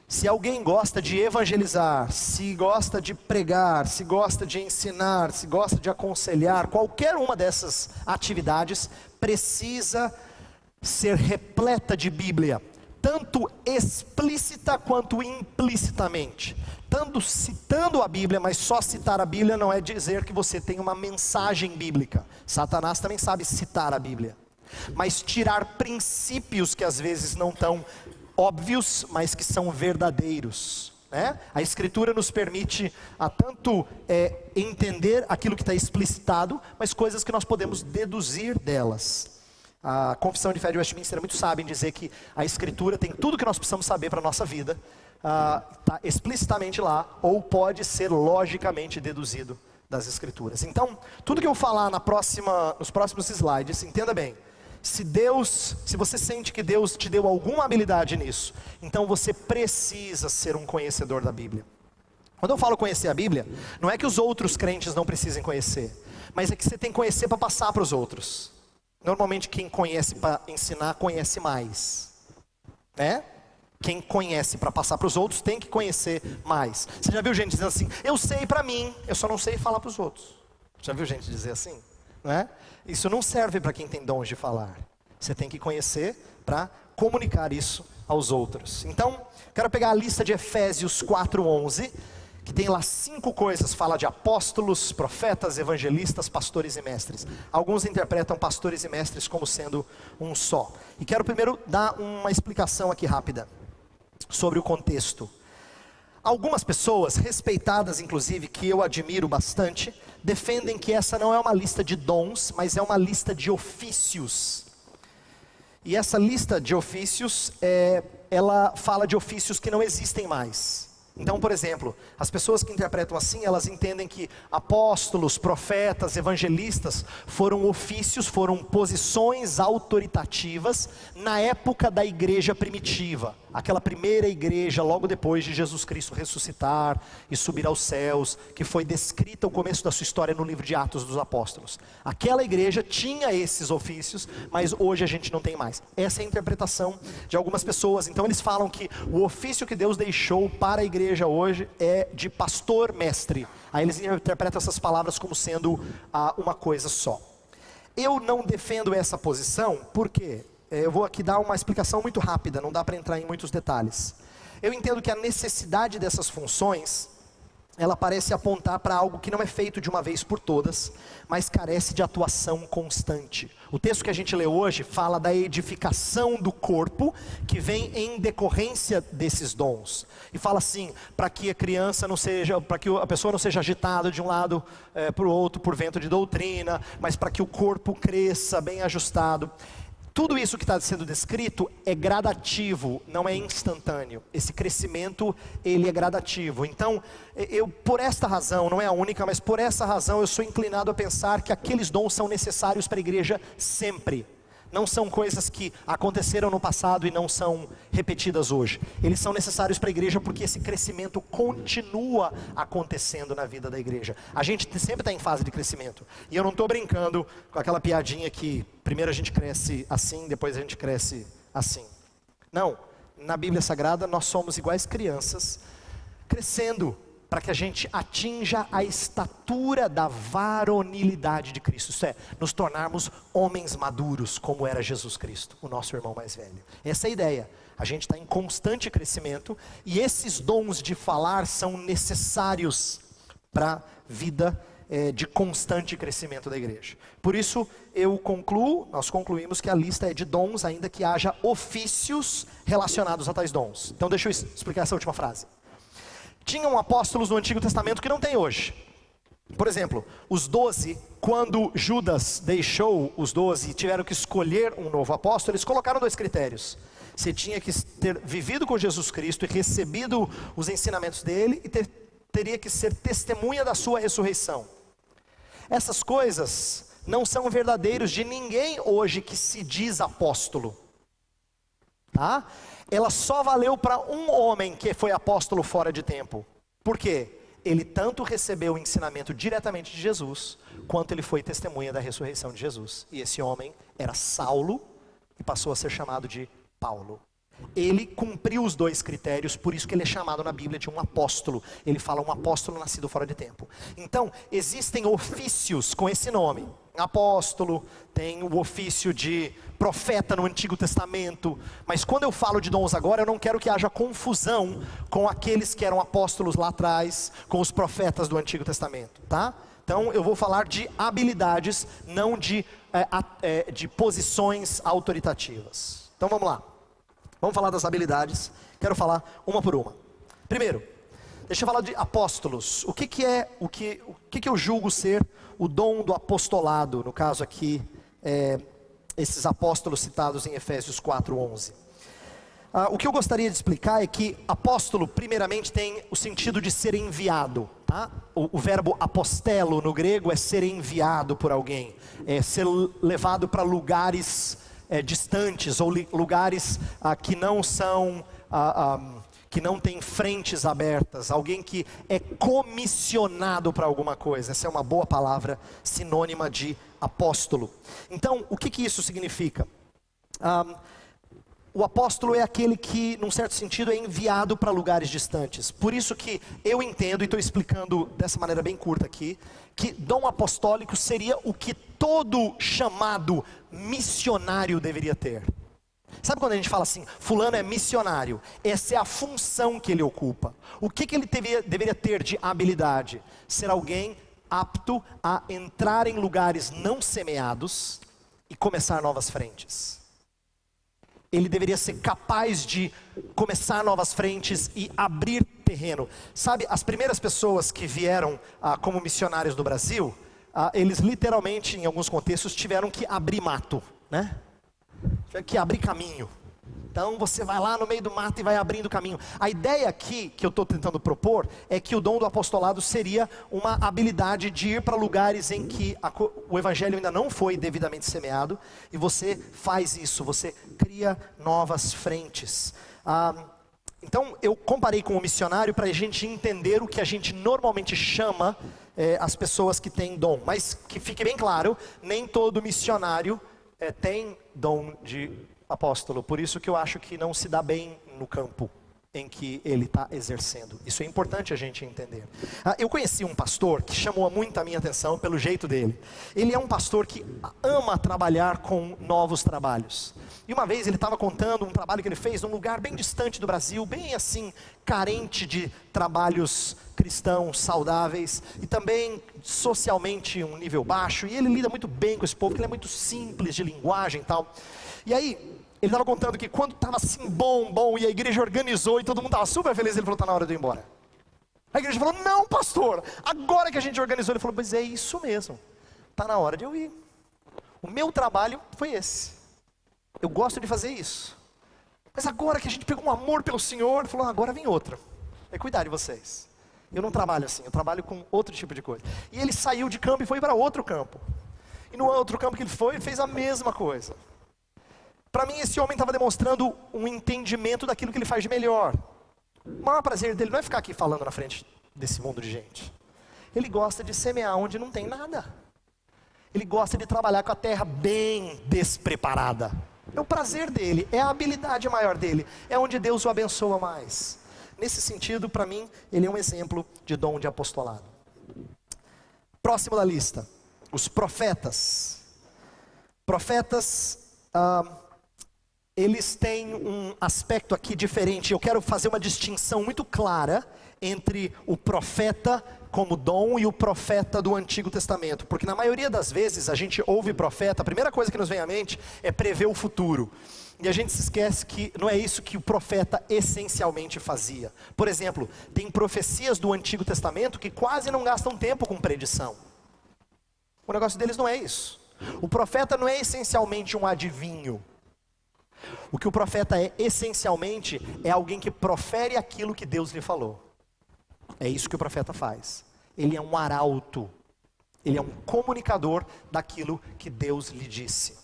Se alguém gosta de evangelizar, se gosta de pregar, se gosta de ensinar, se gosta de aconselhar, qualquer uma dessas atividades precisa ser repleta de Bíblia, tanto explícita quanto implicitamente. Tanto citando a Bíblia, mas só citar a Bíblia não é dizer que você tem uma mensagem bíblica. Satanás também sabe citar a Bíblia, mas tirar princípios que às vezes não estão óbvios, mas que são verdadeiros, né? A Escritura nos permite tanto entender aquilo que está explicitado, mas coisas que nós podemos deduzir delas. A Confissão de Fé de Westminster é muito sábia em dizer que a Escritura tem tudo que nós precisamos saber para a nossa vida, está explicitamente lá, ou pode ser logicamente deduzido das Escrituras. Então, tudo que eu falar nos próximos slides, entenda bem. Se você sente que Deus te deu alguma habilidade nisso, então você precisa ser um conhecedor da Bíblia. Quando eu falo conhecer a Bíblia, não é que os outros crentes não precisem conhecer, mas é que você tem que conhecer para passar para os outros. Normalmente quem conhece para ensinar, conhece mais, né? Quem conhece para passar para os outros, tem que conhecer mais. Você já viu gente dizendo assim, eu sei para mim, eu só não sei falar para os outros. Já viu gente dizer assim? Não é? Isso não serve para quem tem dons de falar. Você tem que conhecer para comunicar isso aos outros. Então, quero pegar a lista de Efésios 4:11, que tem lá 5 coisas, fala de apóstolos, profetas, evangelistas, pastores e mestres. Alguns interpretam pastores e mestres como sendo um só. E quero primeiro dar uma explicação aqui rápida sobre o contexto. Algumas pessoas, respeitadas inclusive, que eu admiro bastante, defendem que essa não é uma lista de dons, mas é uma lista de ofícios. E essa lista de ofícios, ela fala de ofícios que não existem mais. Então, por exemplo, as pessoas que interpretam assim, elas entendem que apóstolos, profetas, evangelistas foram ofícios, foram posições autoritativas na época da igreja primitiva. Aquela primeira igreja logo depois de Jesus Cristo ressuscitar e subir aos céus, que foi descrita o começo da sua história no livro de Atos dos Apóstolos. Aquela igreja tinha esses ofícios, mas hoje a gente não tem mais. Essa é a interpretação de algumas pessoas. Então eles falam que o ofício que Deus deixou para a igreja hoje é de pastor mestre. Aí eles interpretam essas palavras como sendo uma coisa só. Eu não defendo essa posição, porque eu vou aqui dar uma explicação muito rápida, não dá para entrar em muitos detalhes. Eu entendo que a necessidade dessas funções, ela parece apontar para algo que não é feito de uma vez por todas, mas carece de atuação constante. O texto que a gente lê hoje fala da edificação do corpo, que vem em decorrência desses dons. E fala assim, para que a criança não seja, para que a pessoa não seja agitada de um lado para o outro por vento de doutrina, mas para que o corpo cresça bem ajustado. Tudo isso que está sendo descrito é gradativo, não é instantâneo. Esse crescimento, ele é gradativo. Então, por esta razão, não é a única, mas por essa razão eu sou inclinado a pensar que aqueles dons são necessários para a igreja sempre. Não são coisas que aconteceram no passado e não são repetidas hoje. Eles são necessários para a igreja porque esse crescimento continua acontecendo na vida da igreja. A gente sempre está em fase de crescimento. E eu não estou brincando com aquela piadinha que primeiro a gente cresce assim, depois a gente cresce assim. Não, na Bíblia Sagrada nós somos iguais crianças, crescendo para que a gente atinja a estatura da varonilidade de Cristo. Isso é, nos tornarmos homens maduros, como era Jesus Cristo, o nosso irmão mais velho. Essa é a ideia. A gente está em constante crescimento, e esses dons de falar são necessários para a vida de constante crescimento da igreja. Por isso, nós concluímos que a lista é de dons, ainda que haja ofícios relacionados a tais dons. Então deixa eu explicar essa última frase. Tinham apóstolos no Antigo Testamento que não tem hoje. Por exemplo, os 12, quando Judas deixou os 12 e tiveram que escolher um novo apóstolo, eles colocaram 2 critérios. Você tinha que ter vivido com Jesus Cristo e recebido os ensinamentos dele, e teria que ser testemunha da sua ressurreição. Essas coisas não são verdadeiros de ninguém hoje que se diz apóstolo. Tá? Ela só valeu para um homem que foi apóstolo fora de tempo. Por quê? Ele tanto recebeu o ensinamento diretamente de Jesus, quanto ele foi testemunha da ressurreição de Jesus. E esse homem era Saulo, e passou a ser chamado de Paulo. Ele cumpriu os 2 critérios, por isso que ele é chamado na Bíblia de um apóstolo. Ele fala um apóstolo nascido fora de tempo. Então, existem ofícios com esse nome. Apóstolo, tem o ofício de profeta no Antigo Testamento. Mas quando eu falo de dons agora, eu não quero que haja confusão com aqueles que eram apóstolos lá atrás, com os profetas do Antigo Testamento, tá? Então eu vou falar de habilidades, não de posições autoritativas. Então vamos lá. Vamos falar das habilidades. Quero falar uma por uma. Primeiro, deixa eu falar de apóstolos. O que eu julgo ser o dom do apostolado? No caso aqui, esses apóstolos citados em Efésios 4:11. O que eu gostaria de explicar é que apóstolo, primeiramente, tem o sentido de ser enviado. Tá? O verbo apostelo no grego é ser enviado por alguém, é ser levado para lugares distantes, ou lugares que não são, que não tem frentes abertas, alguém que é comissionado para alguma coisa. Essa é uma boa palavra, sinônima de apóstolo. Então, o que isso significa? O apóstolo é aquele que, num certo sentido, é enviado para lugares distantes. Por isso que eu entendo, e estou explicando dessa maneira bem curta aqui, que dom apostólico seria o que todo chamado missionário deveria ter. Sabe quando a gente fala assim, fulano é missionário? Essa é a função que ele ocupa. O que ele deveria ter de habilidade? Ser alguém apto a entrar em lugares não semeados e começar novas frentes. Ele deveria ser capaz de começar novas frentes e abrir terreno. Sabe, as primeiras pessoas que vieram como missionários do Brasil, eles literalmente, em alguns contextos, tiveram que abrir mato, né? Tiveram que abrir caminho. Então você vai lá no meio do mato e vai abrindo caminho. A ideia aqui, que eu estou tentando propor, é que o dom do apostolado seria uma habilidade de ir para lugares em que o evangelho ainda não foi devidamente semeado, e você faz isso, você cria novas frentes. Então eu comparei com o missionário para a gente entender o que a gente normalmente chama as pessoas que têm dom. Mas que fique bem claro, nem todo missionário tem dom de apóstolo, por isso que eu acho que não se dá bem no campo em que ele está exercendo. Isso é importante a gente entender. Eu conheci um pastor que chamou muito a minha atenção pelo jeito dele. Ele é um pastor que ama trabalhar com novos trabalhos. E uma vez ele estava contando um trabalho que ele fez num lugar bem distante do Brasil, bem assim, carente de trabalhos cristãos, saudáveis, e também socialmente um nível baixo, e ele lida muito bem com esse povo, porque ele é muito simples de linguagem e tal. E aí, ele estava contando que quando estava assim bom, e a igreja organizou, e todo mundo estava super feliz, ele falou, está na hora de eu ir embora. A igreja falou, não pastor, agora que a gente organizou, ele falou, pois é isso mesmo, está na hora de eu ir. O meu trabalho foi esse, eu gosto de fazer isso, mas agora que a gente pegou um amor pelo Senhor, ele falou, agora vem outro, é cuidar de vocês. Eu não trabalho assim, eu trabalho com outro tipo de coisa. E ele saiu de campo e foi para outro campo, e no outro campo que ele foi, ele fez a mesma coisa. Para mim esse homem estava demonstrando um entendimento daquilo que ele faz de melhor. O maior prazer dele não é ficar aqui falando na frente desse mundo de gente. Ele gosta de semear onde não tem nada. Ele gosta de trabalhar com a terra bem despreparada. É o prazer dele, é a habilidade maior dele, é onde Deus o abençoa mais. Nesse sentido, para mim, ele é um exemplo de dom de apostolado. Próximo da lista, os profetas. Profetas, eles têm um aspecto aqui diferente. Eu quero fazer uma distinção muito clara entre o profeta como dom e o profeta do Antigo Testamento, porque na maioria das vezes a gente ouve profeta, a primeira coisa que nos vem à mente é prever o futuro, e a gente se esquece que não é isso que o profeta essencialmente fazia. Por exemplo, tem profecias do Antigo Testamento que quase não gastam tempo com predição. O negócio deles não é isso. O profeta não é essencialmente um adivinho. O que o profeta é essencialmente é alguém que profere aquilo que Deus lhe falou. É isso que o profeta faz. Ele é um arauto, ele é um comunicador daquilo que Deus lhe disse.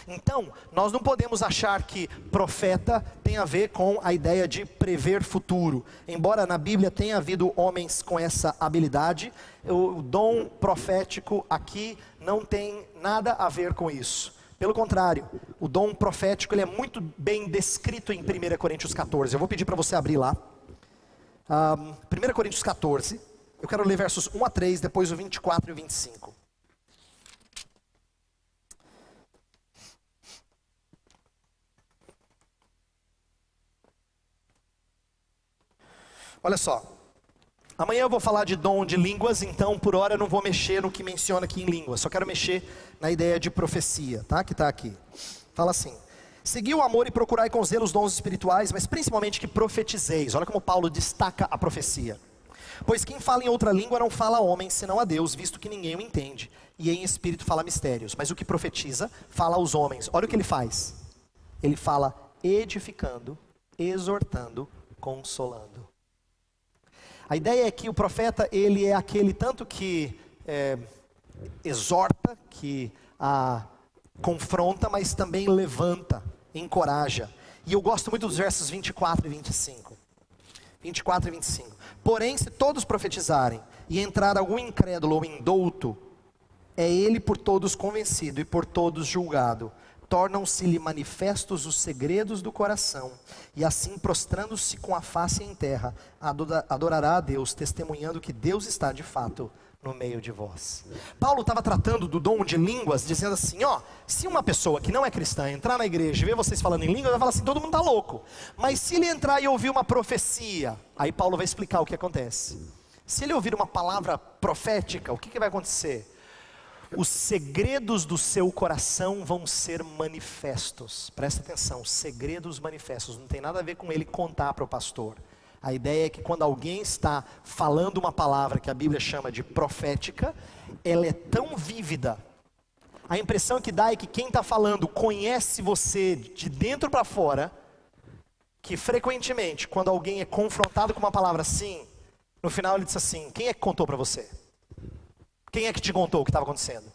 Então, nós não podemos achar que profeta tem a ver com a ideia de prever futuro. Embora na Bíblia tenha havido homens com essa habilidade, o dom profético aqui não tem nada a ver com isso. Pelo contrário, o dom profético ele é muito bem descrito em 1 Coríntios 14. Eu vou pedir para você abrir lá. 1 Coríntios 14. Eu quero ler versos 1 a 3, depois o 24 e o 25. Olha só. Amanhã eu vou falar de dom de línguas, então por hora eu não vou mexer no que menciona aqui em línguas. Só quero mexer na ideia de profecia, tá? Que está aqui. Fala assim: segui o amor e procurai com zelo os dons espirituais, mas principalmente que profetizeis. Olha como Paulo destaca a profecia. Pois quem fala em outra língua não fala a homem, senão a Deus, visto que ninguém o entende. E em espírito fala mistérios. Mas o que profetiza, fala aos homens. Olha o que ele faz. Ele fala edificando, exortando, consolando. A ideia é que o profeta, ele é aquele tanto que exorta, que confronta, mas também levanta, encoraja. E eu gosto muito dos versos 24 e 25. 24 e 25. Porém, se todos profetizarem, e entrar algum incrédulo ou indouto, é ele por todos convencido e por todos julgado. Tornam-se-lhe manifestos os segredos do coração, e assim prostrando-se com a face em terra, adorará a Deus, testemunhando que Deus está de fato no meio de vós. Paulo estava tratando do dom de línguas, dizendo assim, se uma pessoa que não é cristã entrar na igreja e ver vocês falando em línguas, vai falar assim, todo mundo está louco. Mas se ele entrar e ouvir uma profecia, aí Paulo vai explicar o que acontece. Se ele ouvir uma palavra profética, o que vai acontecer? Os segredos do seu coração vão ser manifestos. Presta atenção, segredos manifestos. Não tem nada a ver com ele contar para o pastor. A ideia é que quando alguém está falando uma palavra que a Bíblia chama de profética, ela é tão vívida. A impressão que dá é que quem está falando conhece você de dentro para fora, que frequentemente, quando alguém é confrontado com uma palavra assim, no final ele diz assim: quem é que contou para você? Quem é que te contou o que estava acontecendo?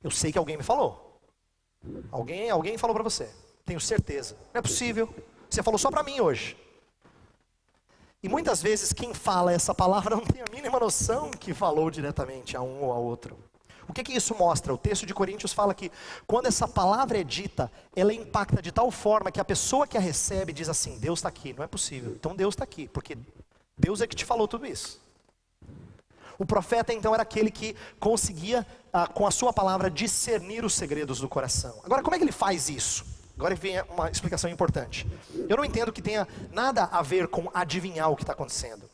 Eu sei que alguém me falou. Alguém falou para você. Tenho certeza. Não é possível. Você falou só para mim hoje. E muitas vezes quem fala essa palavra não tem a mínima noção que falou diretamente a um ou a outro. O que isso mostra? O texto de Coríntios fala que quando essa palavra é dita, ela impacta de tal forma que a pessoa que a recebe diz assim: Deus está aqui. Não é possível. Então Deus está aqui, porque Deus é que te falou tudo isso. O profeta então era aquele que conseguia, com a sua palavra, discernir os segredos do coração. Agora, como é que ele faz isso? Agora vem uma explicação importante. Eu não entendo que tenha nada a ver com adivinhar o que está acontecendo.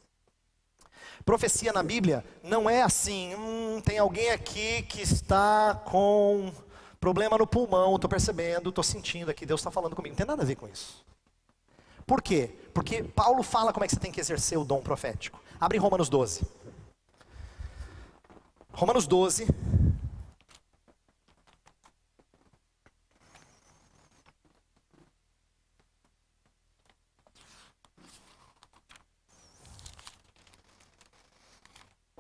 Profecia na Bíblia não é assim: tem alguém aqui que está com problema no pulmão, estou percebendo, estou sentindo aqui, Deus está falando comigo. Não tem nada a ver com isso. Por quê? Porque Paulo fala como é que você tem que exercer o dom profético. Abre em Romanos 12. Romanos 12.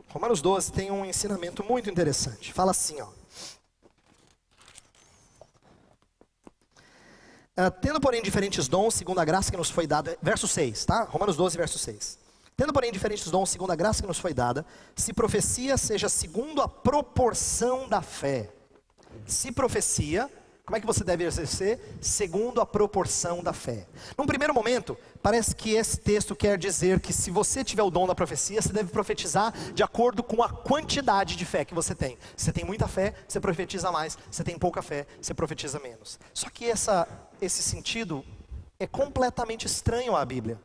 Romanos 12 tem um ensinamento muito interessante. Fala assim, ó. Tendo, porém, diferentes dons, segundo a graça que nos foi dada. Verso 6, tá? Romanos 12, verso 6. Tendo, porém, diferentes dons, segundo a graça que nos foi dada, se profecia, seja segundo a proporção da fé. Se profecia, como é que você deve exercer? Segundo a proporção da fé. Num primeiro momento, parece que esse texto quer dizer que se você tiver o dom da profecia, você deve profetizar de acordo com a quantidade de fé que você tem. Se você tem muita fé, você profetiza mais. Se você tem pouca fé, você profetiza menos. Só que esse sentido é completamente estranho à Bíblia.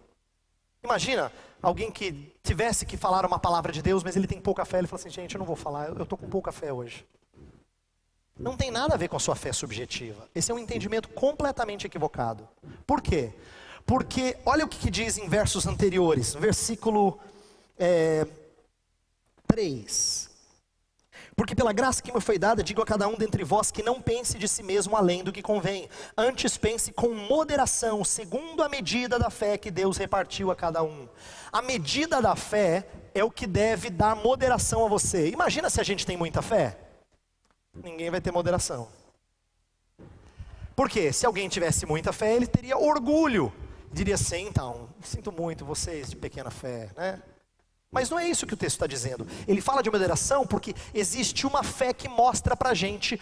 Imagina alguém que tivesse que falar uma palavra de Deus, mas ele tem pouca fé. Ele fala assim: gente, eu não vou falar, eu estou com pouca fé hoje. Não tem nada a ver com a sua fé subjetiva. Esse é um entendimento completamente equivocado. Por quê? Porque olha o que diz em versos anteriores, no versículo 3. Porque pela graça que me foi dada, digo a cada um dentre vós que não pense de si mesmo além do que convém. Antes pense com moderação, segundo a medida da fé que Deus repartiu a cada um. A medida da fé é o que deve dar moderação a você. Imagina se a gente tem muita fé. Ninguém vai ter moderação. Por quê? Se alguém tivesse muita fé, ele teria orgulho. Diria assim: então, sinto muito vocês de pequena fé, né? Mas não é isso que o texto está dizendo. Ele fala de moderação porque existe uma fé que mostra pra gente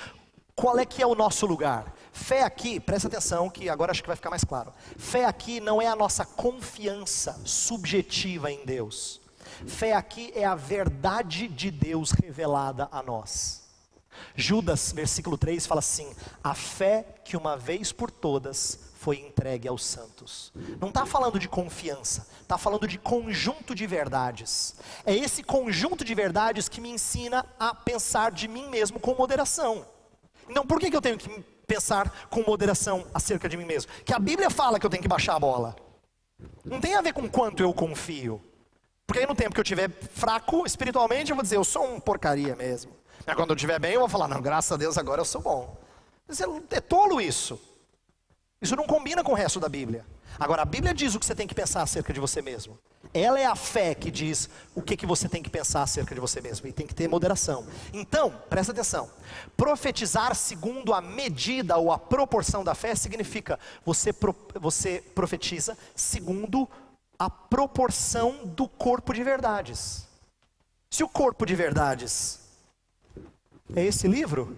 qual é que é o nosso lugar. Fé aqui, presta atenção que agora acho que vai ficar mais claro. Fé aqui não é a nossa confiança subjetiva em Deus. Fé aqui é a verdade de Deus revelada a nós. Judas, versículo 3, fala assim: a fé que uma vez por todas foi entregue aos santos. Não está falando de confiança, está falando de conjunto de verdades. É esse conjunto de verdades que me ensina a pensar de mim mesmo com moderação. Então por que eu tenho que pensar com moderação acerca de mim mesmo? Que a Bíblia fala que eu tenho que baixar a bola. Não tem a ver com quanto eu confio. Porque aí no tempo que eu estiver fraco espiritualmente, eu vou dizer: eu sou um porcaria mesmo. Mas quando eu estiver bem, eu vou falar: não, graças a Deus agora eu sou bom. Mas é tolo isso. Isso não combina com o resto da Bíblia. Agora, a Bíblia diz o que você tem que pensar acerca de você mesmo. Ela é a fé que diz o que você tem que pensar acerca de você mesmo. E tem que ter moderação. Então, presta atenção. Profetizar segundo a medida ou a proporção da fé significa você profetiza segundo a proporção do corpo de verdades. Se o corpo de verdades é esse livro,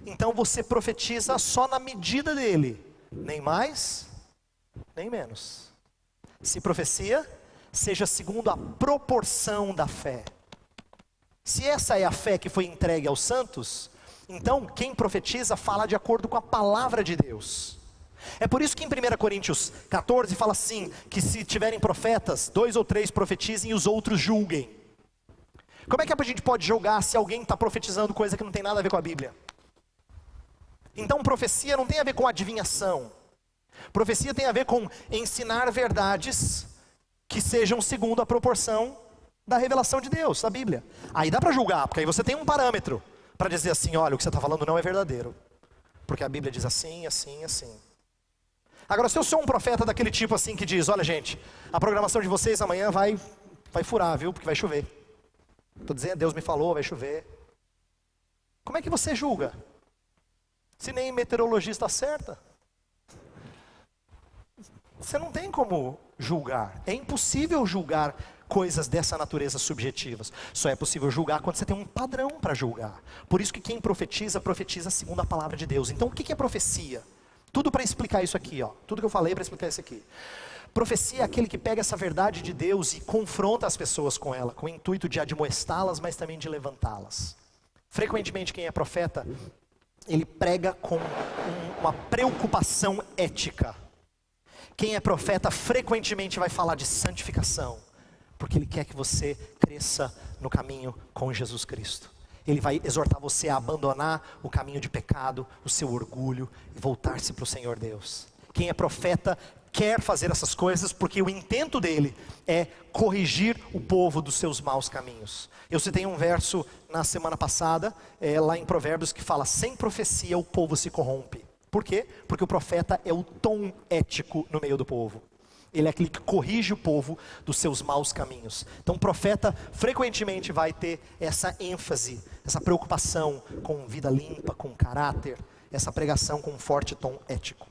então você profetiza só na medida dele. Nem mais, nem menos. Se profecia, seja segundo a proporção da fé. Se essa é a fé que foi entregue aos santos, então quem profetiza fala de acordo com a palavra de Deus. É por isso que em 1 Coríntios 14 fala assim, que se tiverem profetas, 2 ou 3 profetizem e os outros julguem. Como é que a gente pode julgar se alguém está profetizando coisa que não tem nada a ver com a Bíblia? Então profecia não tem a ver com adivinhação. Profecia tem a ver com ensinar verdades que sejam segundo a proporção da revelação de Deus, da Bíblia. Aí dá para julgar, porque aí você tem um parâmetro para dizer assim, olha, o que você está falando não é verdadeiro, porque a Bíblia diz assim, assim, assim. Agora, se eu sou um profeta daquele tipo assim que diz, olha gente, a programação de vocês amanhã vai furar, viu, porque vai chover. Estou dizendo, Deus me falou, vai chover. Como é que você julga? Se nem meteorologista acerta. Você não tem como julgar. É impossível julgar coisas dessa natureza subjetivas. Só é possível julgar quando você tem um padrão para julgar. Por isso que quem profetiza, profetiza segundo a palavra de Deus. Então o que é profecia? Tudo para explicar isso aqui, ó. Tudo que eu falei para explicar isso aqui. Profecia é aquele que pega essa verdade de Deus e confronta as pessoas com ela, com o intuito de admoestá-las, mas também de levantá-las. Frequentemente quem é profeta, ele prega com uma preocupação ética. Quem é profeta frequentemente vai falar de santificação, porque ele quer que você cresça no caminho com Jesus Cristo. Ele vai exortar você a abandonar o caminho de pecado, o seu orgulho e voltar-se para o Senhor Deus. Quem é profeta quer fazer essas coisas porque o intento dele é corrigir o povo dos seus maus caminhos. Eu citei um verso na semana passada, lá em Provérbios, que fala, sem profecia o povo se corrompe. Por quê? Porque o profeta é o tom ético no meio do povo. Ele é aquele que corrige o povo dos seus maus caminhos. Então o profeta frequentemente vai ter essa ênfase, essa preocupação com vida limpa, com caráter, essa pregação com um forte tom ético.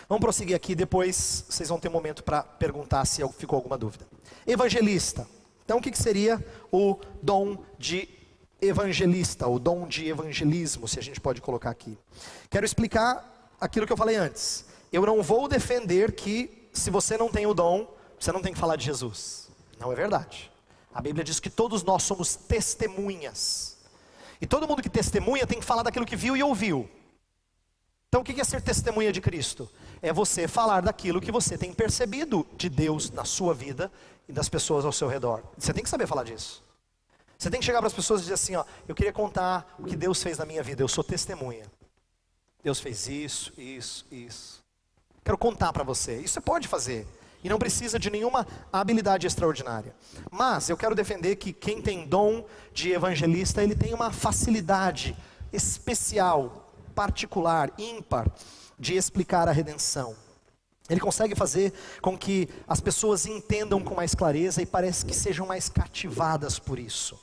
Vamos prosseguir aqui, depois vocês vão ter um momento para perguntar se ficou alguma dúvida. Evangelista. Então o que seria o dom de evangelista, o dom de evangelismo, se a gente pode colocar aqui? Quero explicar aquilo que eu falei antes. Eu não vou defender que se você não tem o dom, você não tem que falar de Jesus. Não é verdade. A Bíblia diz que todos nós somos testemunhas. E todo mundo que testemunha tem que falar daquilo que viu e ouviu. Então o que é ser testemunha de Cristo? É você falar daquilo que você tem percebido de Deus na sua vida e das pessoas ao seu redor. Você tem que saber falar disso. Você tem que chegar para as pessoas e dizer assim, ó, eu queria contar o que Deus fez na minha vida, eu sou testemunha. Deus fez isso, isso, isso. Quero contar para você. Isso você pode fazer. E não precisa de nenhuma habilidade extraordinária. Mas eu quero defender que quem tem dom de evangelista, ele tem uma facilidade especial, particular, ímpar, de explicar a redenção. Ele consegue fazer com que as pessoas entendam com mais clareza e parece que sejam mais cativadas por isso.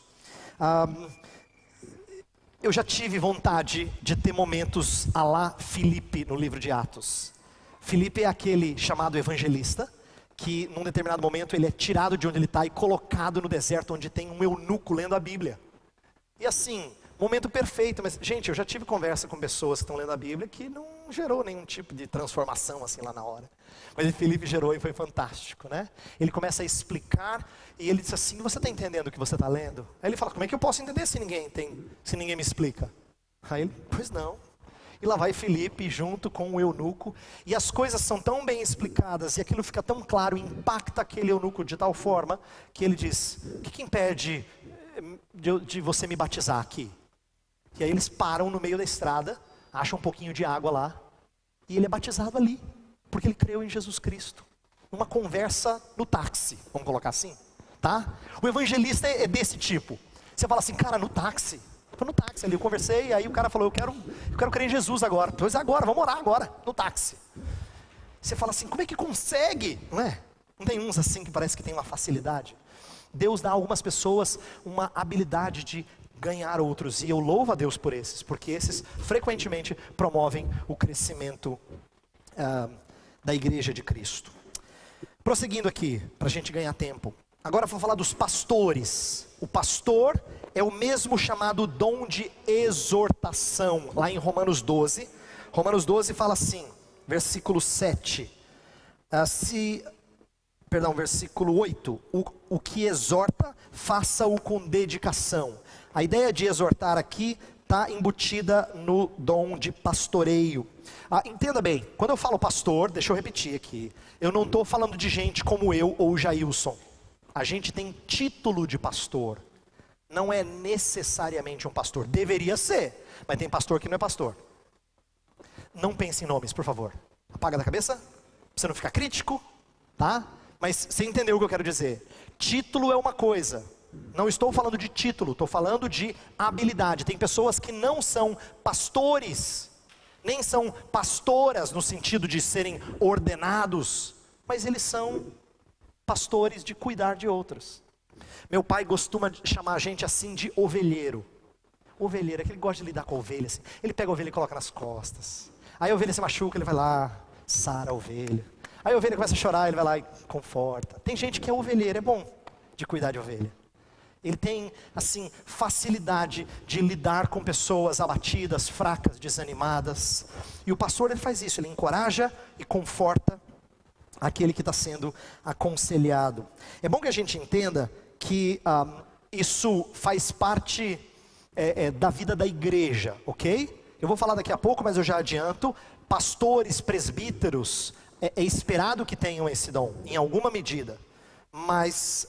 Eu já tive vontade de ter momentos à la Filipe no livro de Atos. Filipe é aquele chamado evangelista, que num determinado momento ele é tirado de onde ele está e colocado no deserto onde tem um eunuco lendo a Bíblia. E assim, momento perfeito, mas gente, eu já tive conversa com pessoas que estão lendo a Bíblia que não gerou nenhum tipo de transformação assim lá na hora. Mas Filipe gerou e foi fantástico, né? Ele começa a explicar e ele diz assim, você está entendendo o que você está lendo? Aí ele fala, como é que eu posso entender se ninguém me explica? Aí ele, pois não. E lá vai Filipe junto com o eunuco, e as coisas são tão bem explicadas, e aquilo fica tão claro, impacta aquele eunuco de tal forma, que ele diz, o que impede de você me batizar aqui? E aí eles param no meio da estrada, acham um pouquinho de água lá, e ele é batizado ali, porque ele creu em Jesus Cristo. Uma conversa no táxi, vamos colocar assim, tá? O evangelista é desse tipo. Você fala assim, cara, no táxi. Foi no táxi ali, eu conversei, aí o cara falou, eu quero crer em Jesus agora. Pois é agora, vamos orar agora, no táxi. Você fala assim, como é que consegue? Não é? Não tem uns assim que parece que tem uma facilidade? Deus dá a algumas pessoas uma habilidade de ganhar outros, e eu louvo a Deus por esses, porque esses frequentemente promovem o crescimento da igreja de Cristo. Prosseguindo aqui, para a gente ganhar tempo. Agora vou falar dos pastores. O pastor é o mesmo chamado dom de exortação, lá em Romanos 12. Romanos 12 fala assim, versículo 7. Versículo 8. O que exorta, faça-o com dedicação. A ideia de exortar aqui está embutida no dom de pastoreio. Entenda bem, quando eu falo pastor, deixa eu repetir aqui, eu não estou falando de gente como eu ou o Jailson. A gente tem título de pastor, não é necessariamente um pastor, deveria ser, mas tem pastor que não é pastor. Não pense em nomes, por favor, apaga da cabeça, pra você não ficar crítico, tá? Mas você entendeu o que eu quero dizer? Título é uma coisa. Não estou falando de título, estou falando de habilidade. Tem pessoas que não são pastores, nem são pastoras no sentido de serem ordenados, mas eles são pastores de cuidar de outros. Meu pai costuma chamar a gente assim de ovelheiro. Ovelheiro é que ele gosta de lidar com a ovelha assim. Ele pega a ovelha e coloca nas costas. Aí a ovelha se machuca, ele vai lá, sara a ovelha. Aí a ovelha começa a chorar, ele vai lá e conforta. Tem gente que é ovelheiro, é bom de cuidar de ovelha. Ele tem, assim, facilidade de lidar com pessoas abatidas, fracas, desanimadas. E o pastor, ele faz isso, ele encoraja e conforta aquele que está sendo aconselhado. É bom que a gente entenda que isso faz parte da vida da igreja, ok? Eu vou falar daqui a pouco, mas eu já adianto. Pastores, presbíteros, é esperado que tenham esse dom, em alguma medida. Mas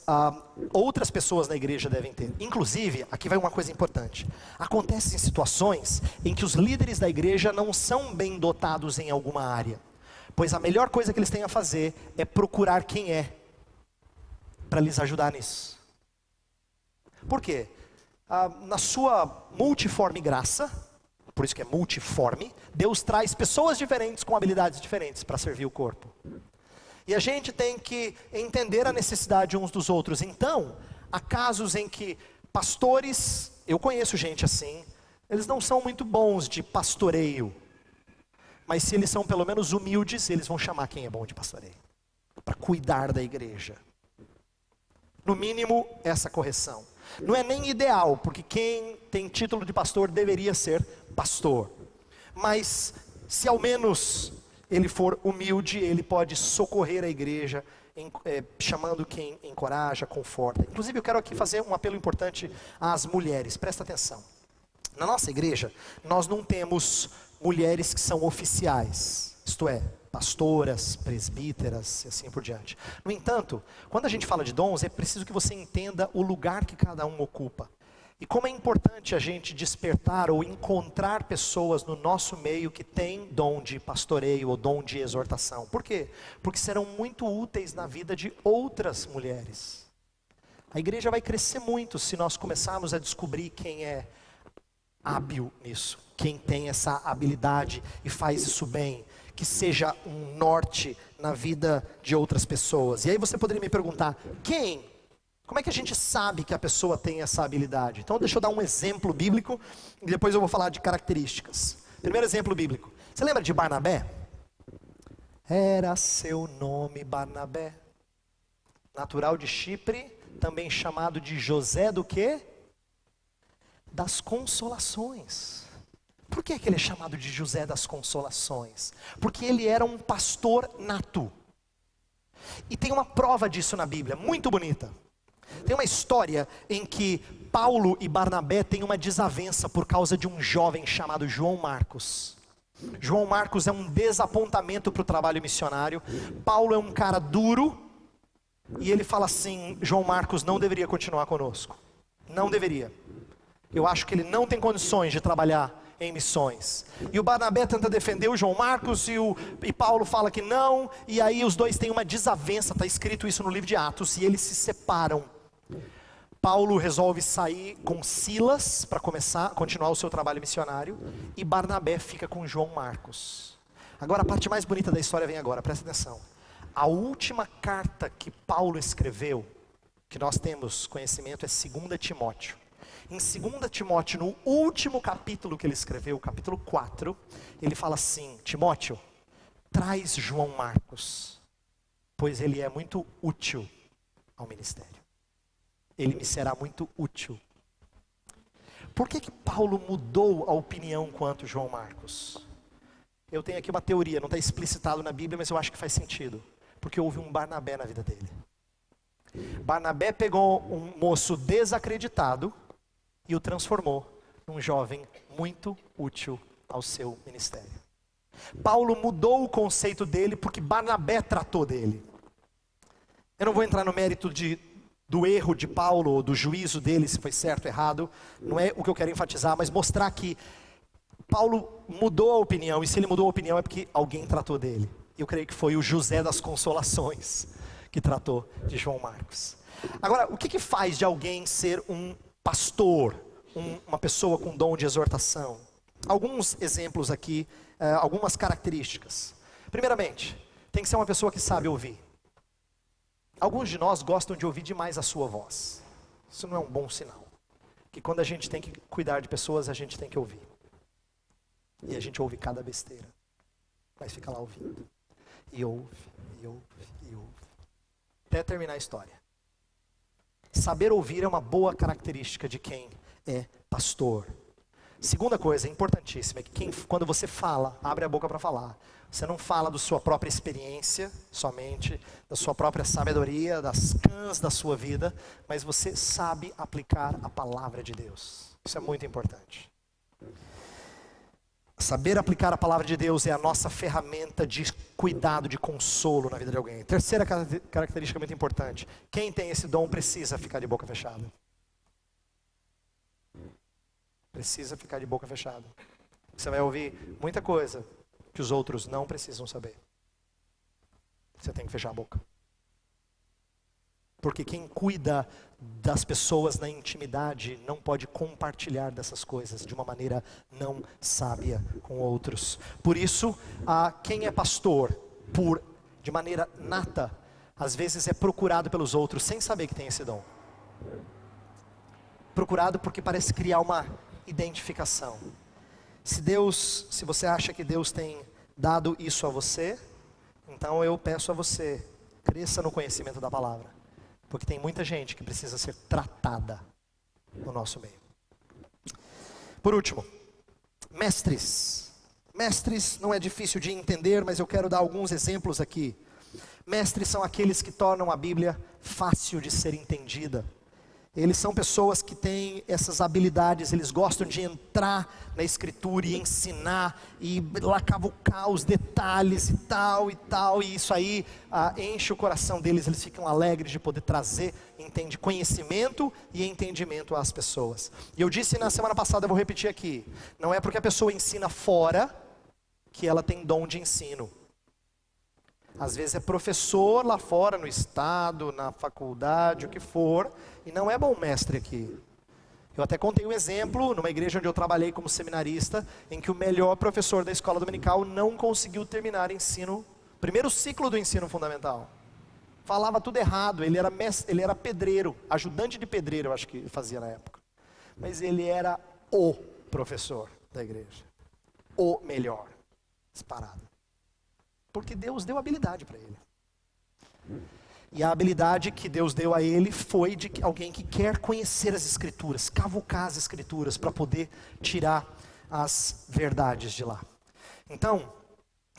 outras pessoas na igreja devem ter. Inclusive, aqui vai uma coisa importante. Acontecem situações em que os líderes da igreja não são bem dotados em alguma área. Pois a melhor coisa que eles têm a fazer é procurar quem é, para lhes ajudar nisso. Por quê? Na sua multiforme graça, por isso que é multiforme, Deus traz pessoas diferentes com habilidades diferentes para servir o corpo. E a gente tem que entender a necessidade uns dos outros. Então, há casos em que pastores, eu conheço gente assim, eles não são muito bons de pastoreio. Mas se eles são pelo menos humildes, eles vão chamar quem é bom de pastoreio. Para cuidar da igreja. No mínimo, essa correção. Não é nem ideal, porque quem tem título de pastor deveria ser pastor. Mas, se ao menos ele for humilde, ele pode socorrer a igreja, chamando quem encoraja, conforta. Inclusive eu quero aqui fazer um apelo importante às mulheres, presta atenção. Na nossa igreja, nós não temos mulheres que são oficiais, isto é, pastoras, presbíteras e assim por diante. No entanto, quando a gente fala de dons, é preciso que você entenda o lugar que cada um ocupa. E como é importante a gente despertar ou encontrar pessoas no nosso meio que têm dom de pastoreio ou dom de exortação. Por quê? Porque serão muito úteis na vida de outras mulheres. A igreja vai crescer muito se nós começarmos a descobrir quem é hábil nisso, quem tem essa habilidade e faz isso bem, que seja um norte na vida de outras pessoas. E aí você poderia me perguntar, quem? Como é que a gente sabe que a pessoa tem essa habilidade? Então deixa eu dar um exemplo bíblico e depois eu vou falar de características. Primeiro exemplo bíblico. Você lembra de Barnabé? Era seu nome Barnabé, natural de Chipre, também chamado de José do quê? Das Consolações. Por que ele é chamado de José das Consolações? Porque ele era um pastor nato. E tem uma prova disso na Bíblia, muito bonita. Tem uma história em que Paulo e Barnabé têm uma desavença por causa de um jovem chamado João Marcos. João Marcos é um desapontamento para o trabalho missionário. Paulo é um cara duro. E ele fala assim, João Marcos não deveria continuar conosco. Não deveria. Eu acho que ele não tem condições de trabalhar em missões. E o Barnabé tenta defender o João Marcos e Paulo fala que não. E aí os dois têm uma desavença, está escrito isso no livro de Atos. E eles se separam. Paulo resolve sair com Silas para continuar o seu trabalho missionário. E Barnabé fica com João Marcos. Agora a parte mais bonita da história vem agora, presta atenção. A última carta que Paulo escreveu, que nós temos conhecimento, é 2 Timóteo. Em 2 Timóteo, no último capítulo que ele escreveu, capítulo 4, ele fala assim, Timóteo, traz João Marcos, pois ele é muito útil ao ministério. Ele me será muito útil. Por que Paulo mudou a opinião quanto João Marcos? Eu tenho aqui uma teoria, não está explicitado na Bíblia, mas eu acho que faz sentido. Porque houve um Barnabé na vida dele. Barnabé pegou um moço desacreditado e o transformou num jovem muito útil ao seu ministério. Paulo mudou o conceito dele porque Barnabé tratou dele. Eu não vou entrar no mérito do erro de Paulo, ou do juízo dele, se foi certo ou errado. Não é o que eu quero enfatizar, mas mostrar que Paulo mudou a opinião. E se ele mudou a opinião é porque alguém tratou dele. Eu creio que foi o José das Consolações que tratou de João Marcos. Agora, o que faz de alguém ser um pastor, uma pessoa com dom de exortação? Alguns exemplos aqui, algumas características. Primeiramente, tem que ser uma pessoa que sabe ouvir. Alguns de nós gostam de ouvir demais a sua voz. Isso não é um bom sinal. Que quando a gente tem que cuidar de pessoas, a gente tem que ouvir. E a gente ouve cada besteira. Mas fica lá ouvindo. E ouve, e ouve, e ouve. Até terminar a história. Saber ouvir é uma boa característica de quem é pastor. Segunda coisa, importantíssima, é que quando você fala, abre a boca para falar. Você não fala da sua própria experiência, somente, da sua própria sabedoria, das cãs da sua vida, mas você sabe aplicar a palavra de Deus. Isso é muito importante. Saber aplicar a palavra de Deus é a nossa ferramenta de cuidado, de consolo na vida de alguém. Terceira característica muito importante. Quem tem esse dom precisa ficar de boca fechada. Precisa ficar de boca fechada. Você vai ouvir muita coisa que os outros não precisam saber. Você tem que fechar a boca. Porque quem cuida das pessoas na intimidade não pode compartilhar dessas coisas de uma maneira não sábia com outros. Por isso, quem é pastor, de maneira nata, às vezes é procurado pelos outros sem saber que tem esse dom. Procurado porque parece criar uma identificação. Se você acha que Deus tem dado isso a você, então eu peço a você, cresça no conhecimento da palavra. Porque tem muita gente que precisa ser tratada no nosso meio. Por último, mestres. Mestres não é difícil de entender, mas eu quero dar alguns exemplos aqui. Mestres são aqueles que tornam a Bíblia fácil de ser entendida. Eles são pessoas que têm essas habilidades, eles gostam de entrar na Escritura e ensinar, e lá cavucar os detalhes e tal, e isso aí enche o coração deles, eles ficam alegres de poder trazer conhecimento e entendimento às pessoas. E eu disse na semana passada, eu vou repetir aqui, não é porque a pessoa ensina fora, que ela tem dom de ensino. Às vezes é professor lá fora, no estado, na faculdade, o que for, e não é bom mestre aqui. Eu até contei um exemplo, numa igreja onde eu trabalhei como seminarista, em que o melhor professor da escola dominical não conseguiu terminar primeiro ciclo do ensino fundamental. Falava tudo errado, ele era pedreiro, ajudante de pedreiro, eu acho que ele fazia na época. Mas ele era o professor da igreja. O melhor, disparado. Porque Deus deu habilidade para ele. E a habilidade que Deus deu a ele foi de alguém que quer conhecer as Escrituras, cavucar as Escrituras para poder tirar as verdades de lá. Então,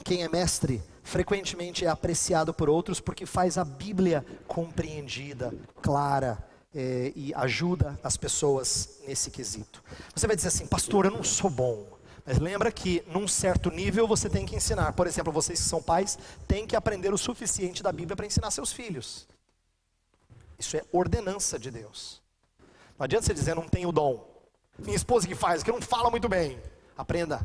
quem é mestre, frequentemente é apreciado por outros porque faz a Bíblia compreendida, clara, e ajuda as pessoas nesse quesito. Você vai dizer assim, pastor, eu não sou bom. Mas lembra que num certo nível você tem que ensinar. Por exemplo, vocês que são pais, têm que aprender o suficiente da Bíblia para ensinar seus filhos. Isso é ordenança de Deus. Não adianta você dizer, não tenho dom. Minha esposa que faz, que não fala muito bem. Aprenda.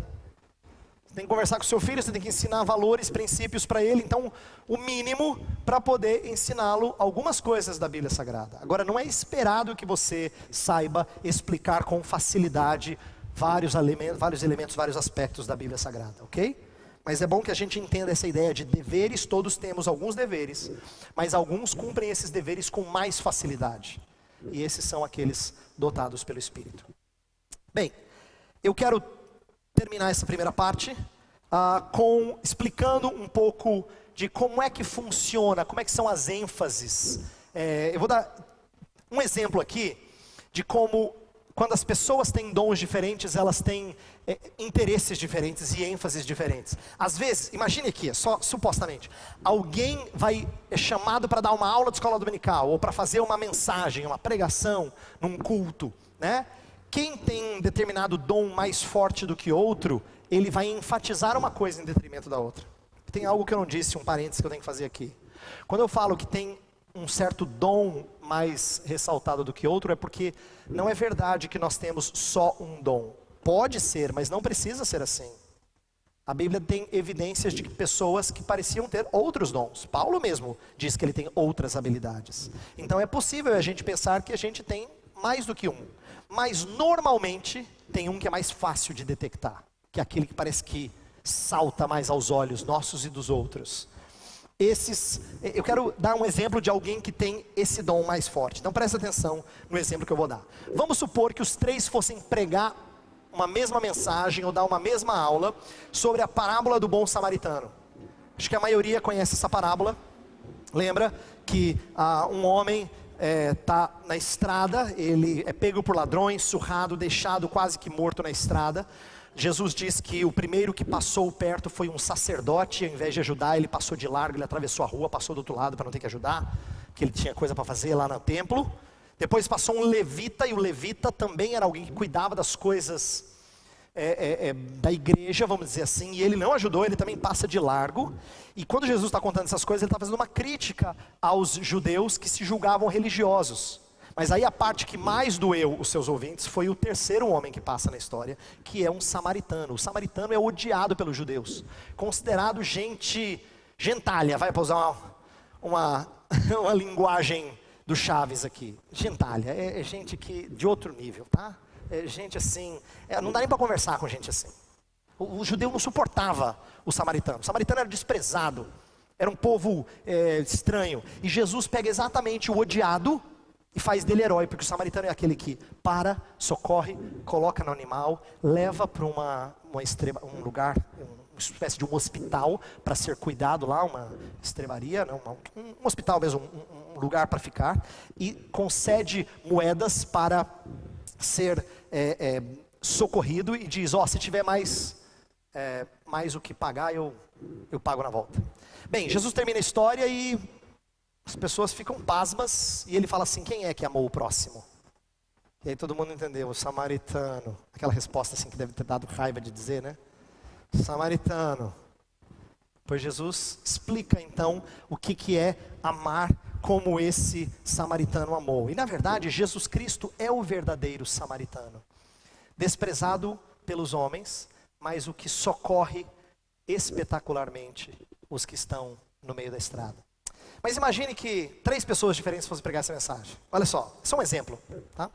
Você tem que conversar com seu filho, você tem que ensinar valores, princípios para ele. Então, o mínimo para poder ensiná-lo algumas coisas da Bíblia Sagrada. Agora, não é esperado que você saiba explicar com facilidade vários elementos, vários aspectos da Bíblia Sagrada, ok? Mas é bom que a gente entenda essa ideia de deveres. Todos temos alguns deveres, mas alguns cumprem esses deveres com mais facilidade. E esses são aqueles dotados pelo Espírito. Bem, eu quero terminar essa primeira parte explicando um pouco de como é que funciona, como é que são as ênfases. Eu vou dar um exemplo aqui de como, quando as pessoas têm dons diferentes, elas têm interesses diferentes e ênfases diferentes. Às vezes, imagine aqui, só supostamente, alguém é chamado para dar uma aula de escola dominical, ou para fazer uma mensagem, uma pregação, num culto, né? Quem tem um determinado dom mais forte do que outro, ele vai enfatizar uma coisa em detrimento da outra. Tem algo que eu não disse, um parênteses que eu tenho que fazer aqui. Quando eu falo que tem um certo dom mais ressaltado do que outro, é porque não é verdade que nós temos só um dom. Pode ser, mas não precisa ser assim. A Bíblia tem evidências de pessoas que pareciam ter outros dons. Paulo mesmo diz que ele tem outras habilidades. Então é possível a gente pensar que a gente tem mais do que um. Mas normalmente tem um que é mais fácil de detectar, que é aquele que parece que salta mais aos olhos nossos e dos outros. Eu quero dar um exemplo de alguém que tem esse dom mais forte. Então presta atenção no exemplo que eu vou dar. Vamos supor que os três fossem pregar uma mesma mensagem ou dar uma mesma aula sobre a parábola do bom samaritano. Acho que a maioria conhece essa parábola. Lembra que um homem está na estrada, ele é pego por ladrões, surrado, deixado quase que morto na estrada. Jesus diz que o primeiro que passou perto foi um sacerdote, ao invés de ajudar, ele passou de largo, ele atravessou a rua, passou do outro lado para não ter que ajudar, que ele tinha coisa para fazer lá no templo. Depois passou um levita, e o levita também era alguém que cuidava das coisas da igreja, vamos dizer assim, e ele não ajudou, ele também passa de largo. E quando Jesus está contando essas coisas, ele está fazendo uma crítica aos judeus que se julgavam religiosos. Mas aí a parte que mais doeu os seus ouvintes foi o terceiro homem que passa na história, que é um samaritano. O samaritano é odiado pelos judeus, considerado gentalha, vai para usar uma linguagem do Chaves aqui. Gentalha, é gente de outro nível, tá? É gente assim, não dá nem para conversar com gente assim. O judeu não suportava o samaritano era desprezado, era um povo estranho. E Jesus pega exatamente o odiado e faz dele herói, porque o samaritano é aquele que para, socorre, coloca no animal, leva para um lugar, uma espécie de um hospital para ser cuidado lá, uma estrebaria, não, um hospital mesmo, um lugar para ficar, e concede moedas para ser socorrido, e diz, se tiver mais o que pagar, eu pago na volta. Bem, Jesus termina a história e as pessoas ficam pasmas, e ele fala assim, quem é que amou o próximo? E aí todo mundo entendeu, o samaritano. Aquela resposta assim que deve ter dado raiva de dizer, né? Samaritano. Pois Jesus explica então o que é amar como esse samaritano amou. E na verdade Jesus Cristo é o verdadeiro samaritano, desprezado pelos homens, mas o que socorre espetacularmente os que estão no meio da estrada. Mas imagine que 3 pessoas diferentes fossem pregar essa mensagem. Olha só um exemplo, tá?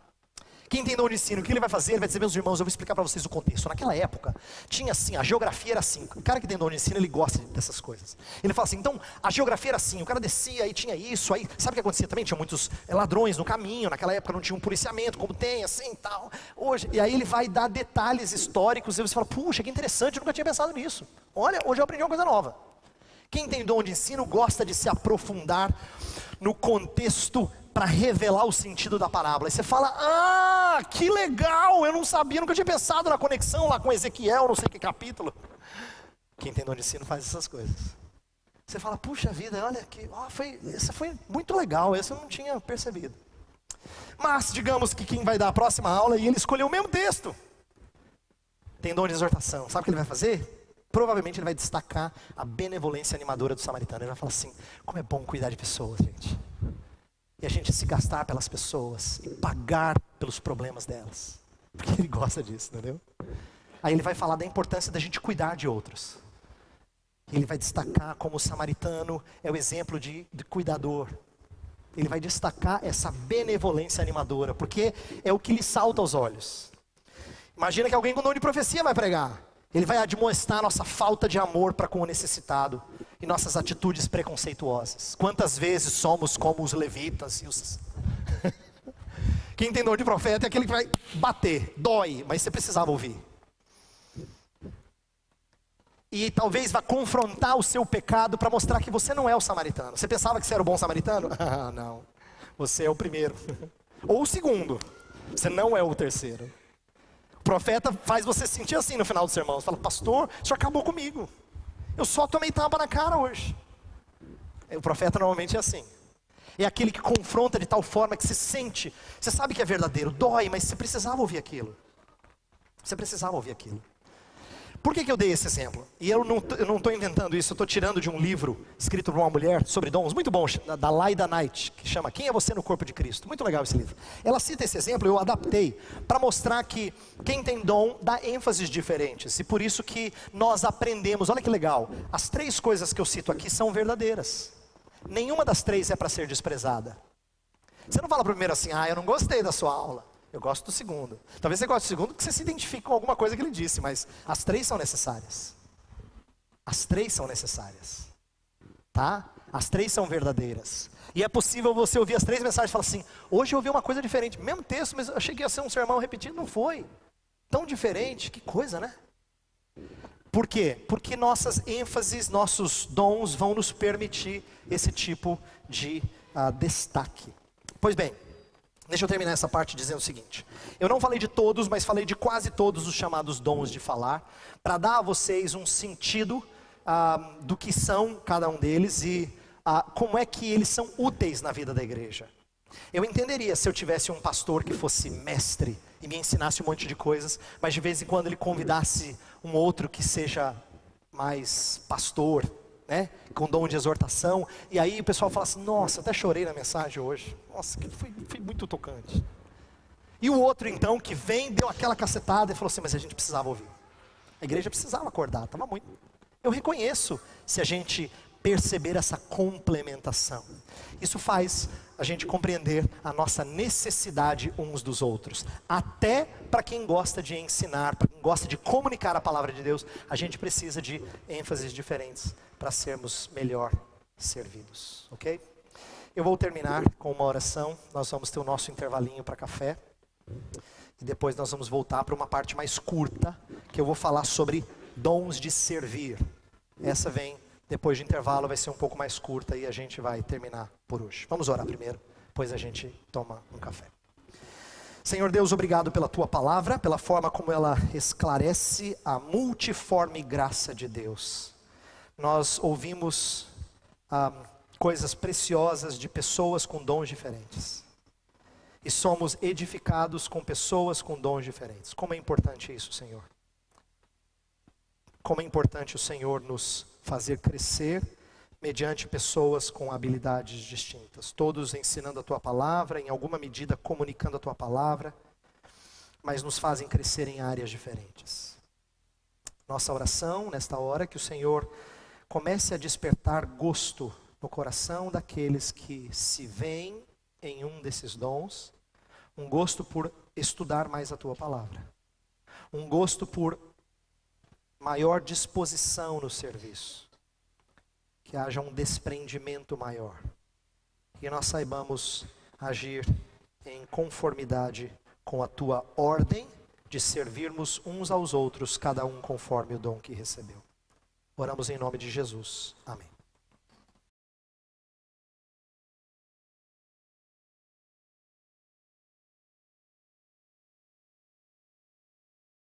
Quem tem dom de ensino, o que ele vai fazer? Ele vai dizer, meus irmãos, eu vou explicar para vocês o contexto. Naquela época, tinha assim, a geografia era assim. O cara que tem dom de ensino, ele gosta dessas coisas. Ele fala assim, então, a geografia era assim, o cara descia, aí tinha isso, aí, sabe o que acontecia também? Tinha muitos ladrões no caminho, naquela época não tinha um policiamento, como tem, assim, tal. Hoje, e aí ele vai dar detalhes históricos, e você fala, puxa, que interessante, eu nunca tinha pensado nisso. Olha, hoje eu aprendi uma coisa nova. Quem tem dom de ensino gosta de se aprofundar no contexto para revelar o sentido da parábola. E você fala, que legal, eu não sabia, nunca tinha pensado na conexão lá com Ezequiel, não sei que capítulo. Quem tem dom de ensino faz essas coisas. Você fala, puxa vida, olha, essa foi muito legal, essa eu não tinha percebido. Mas, digamos que quem vai dar a próxima aula e ele escolheu o mesmo texto, tem dom de exortação, sabe o que ele vai fazer? Provavelmente ele vai destacar a benevolência animadora do samaritano. Ele vai falar assim, como é bom cuidar de pessoas, gente. E a gente se gastar pelas pessoas e pagar pelos problemas delas. Porque ele gosta disso, entendeu? Aí ele vai falar da importância da gente cuidar de outros. E ele vai destacar como o samaritano é o exemplo de cuidador. Ele vai destacar essa benevolência animadora, porque é o que lhe salta aos olhos. Imagina que alguém com dom de profecia vai pregar. Ele vai admoestar nossa falta de amor para com o necessitado e nossas atitudes preconceituosas. Quantas vezes somos como os levitas e os... Quem tem dom de profeta é aquele que vai bater, dói, mas você precisava ouvir. E talvez vá confrontar o seu pecado para mostrar que você não é o samaritano. Você pensava que você era o bom samaritano? Não, você é o primeiro. Ou o segundo, você não é o terceiro. O profeta faz você sentir assim no final do sermão. Você fala, pastor, o senhor acabou comigo. Eu só tomei tapa na cara hoje. O profeta normalmente é assim. É aquele que confronta de tal forma que se sente. Você sabe que é verdadeiro, dói, mas você precisava ouvir aquilo. Você precisava ouvir aquilo. Por que eu dei esse exemplo? E eu não estou inventando isso, eu estou tirando de um livro escrito por uma mulher sobre dons, muito bom, da Lyda Knight, que chama Quem é Você no Corpo de Cristo? Muito legal esse livro. Ela cita esse exemplo, eu adaptei, para mostrar que quem tem dom dá ênfases diferentes, e por isso que nós aprendemos, olha que legal, as 3 coisas que eu cito aqui são verdadeiras. Nenhuma das 3 é para ser desprezada. Você não fala primeiro assim, eu não gostei da sua aula. Eu gosto do segundo. Talvez você goste do segundo porque você se identifica com alguma coisa que ele disse, mas as 3 são necessárias. As 3 são necessárias. Tá? As 3 são verdadeiras. E é possível você ouvir as 3 mensagens e falar assim, hoje eu ouvi uma coisa diferente. Mesmo texto, mas eu achei que ia ser um sermão repetido, não foi. Tão diferente, que coisa, né? Por quê? Porque nossas ênfases, nossos dons vão nos permitir esse tipo de destaque. Pois bem, deixa eu terminar essa parte dizendo o seguinte. Eu não falei de todos, mas falei de quase todos os chamados dons de falar, para dar a vocês um sentido do que são cada um deles e como é que eles são úteis na vida da igreja. Eu entenderia se eu tivesse um pastor que fosse mestre e me ensinasse um monte de coisas, mas de vez em quando ele convidasse um outro que seja mais pastor, né, com dom de exortação, e aí o pessoal fala assim, nossa, até chorei na mensagem hoje, nossa, que foi muito tocante. E o outro então, que vem, deu aquela cacetada e falou assim, mas a gente precisava ouvir. A igreja precisava acordar, estava muito. Eu reconheço se a gente perceber essa complementação. Isso faz a gente compreender a nossa necessidade uns dos outros. Até para quem gosta de ensinar, para quem gosta de comunicar a palavra de Deus, a gente precisa de ênfases diferentes para sermos melhor servidos, ok? Eu vou terminar com uma oração, nós vamos ter o nosso intervalinho para café, e depois nós vamos voltar para uma parte mais curta, que eu vou falar sobre dons de servir. Essa vem depois de intervalo, vai ser um pouco mais curta e a gente vai terminar por hoje. Vamos orar primeiro, depois a gente toma um café. Senhor Deus, obrigado pela Tua palavra, pela forma como ela esclarece a multiforme graça de Deus. Nós ouvimos coisas preciosas de pessoas com dons diferentes. E somos edificados com pessoas com dons diferentes. Como é importante isso, Senhor. Como é importante o Senhor nos fazer crescer mediante pessoas com habilidades distintas. Todos ensinando a Tua palavra, em alguma medida comunicando a Tua palavra, mas nos fazem crescer em áreas diferentes. Nossa oração nesta hora é que o Senhor comece a despertar gosto no coração daqueles que se veem em um desses dons, um gosto por estudar mais a Tua palavra, um gosto por maior disposição no serviço, que haja um desprendimento maior, que nós saibamos agir em conformidade com a Tua ordem de servirmos uns aos outros, cada um conforme o dom que recebeu. Oramos em nome de Jesus. Amém.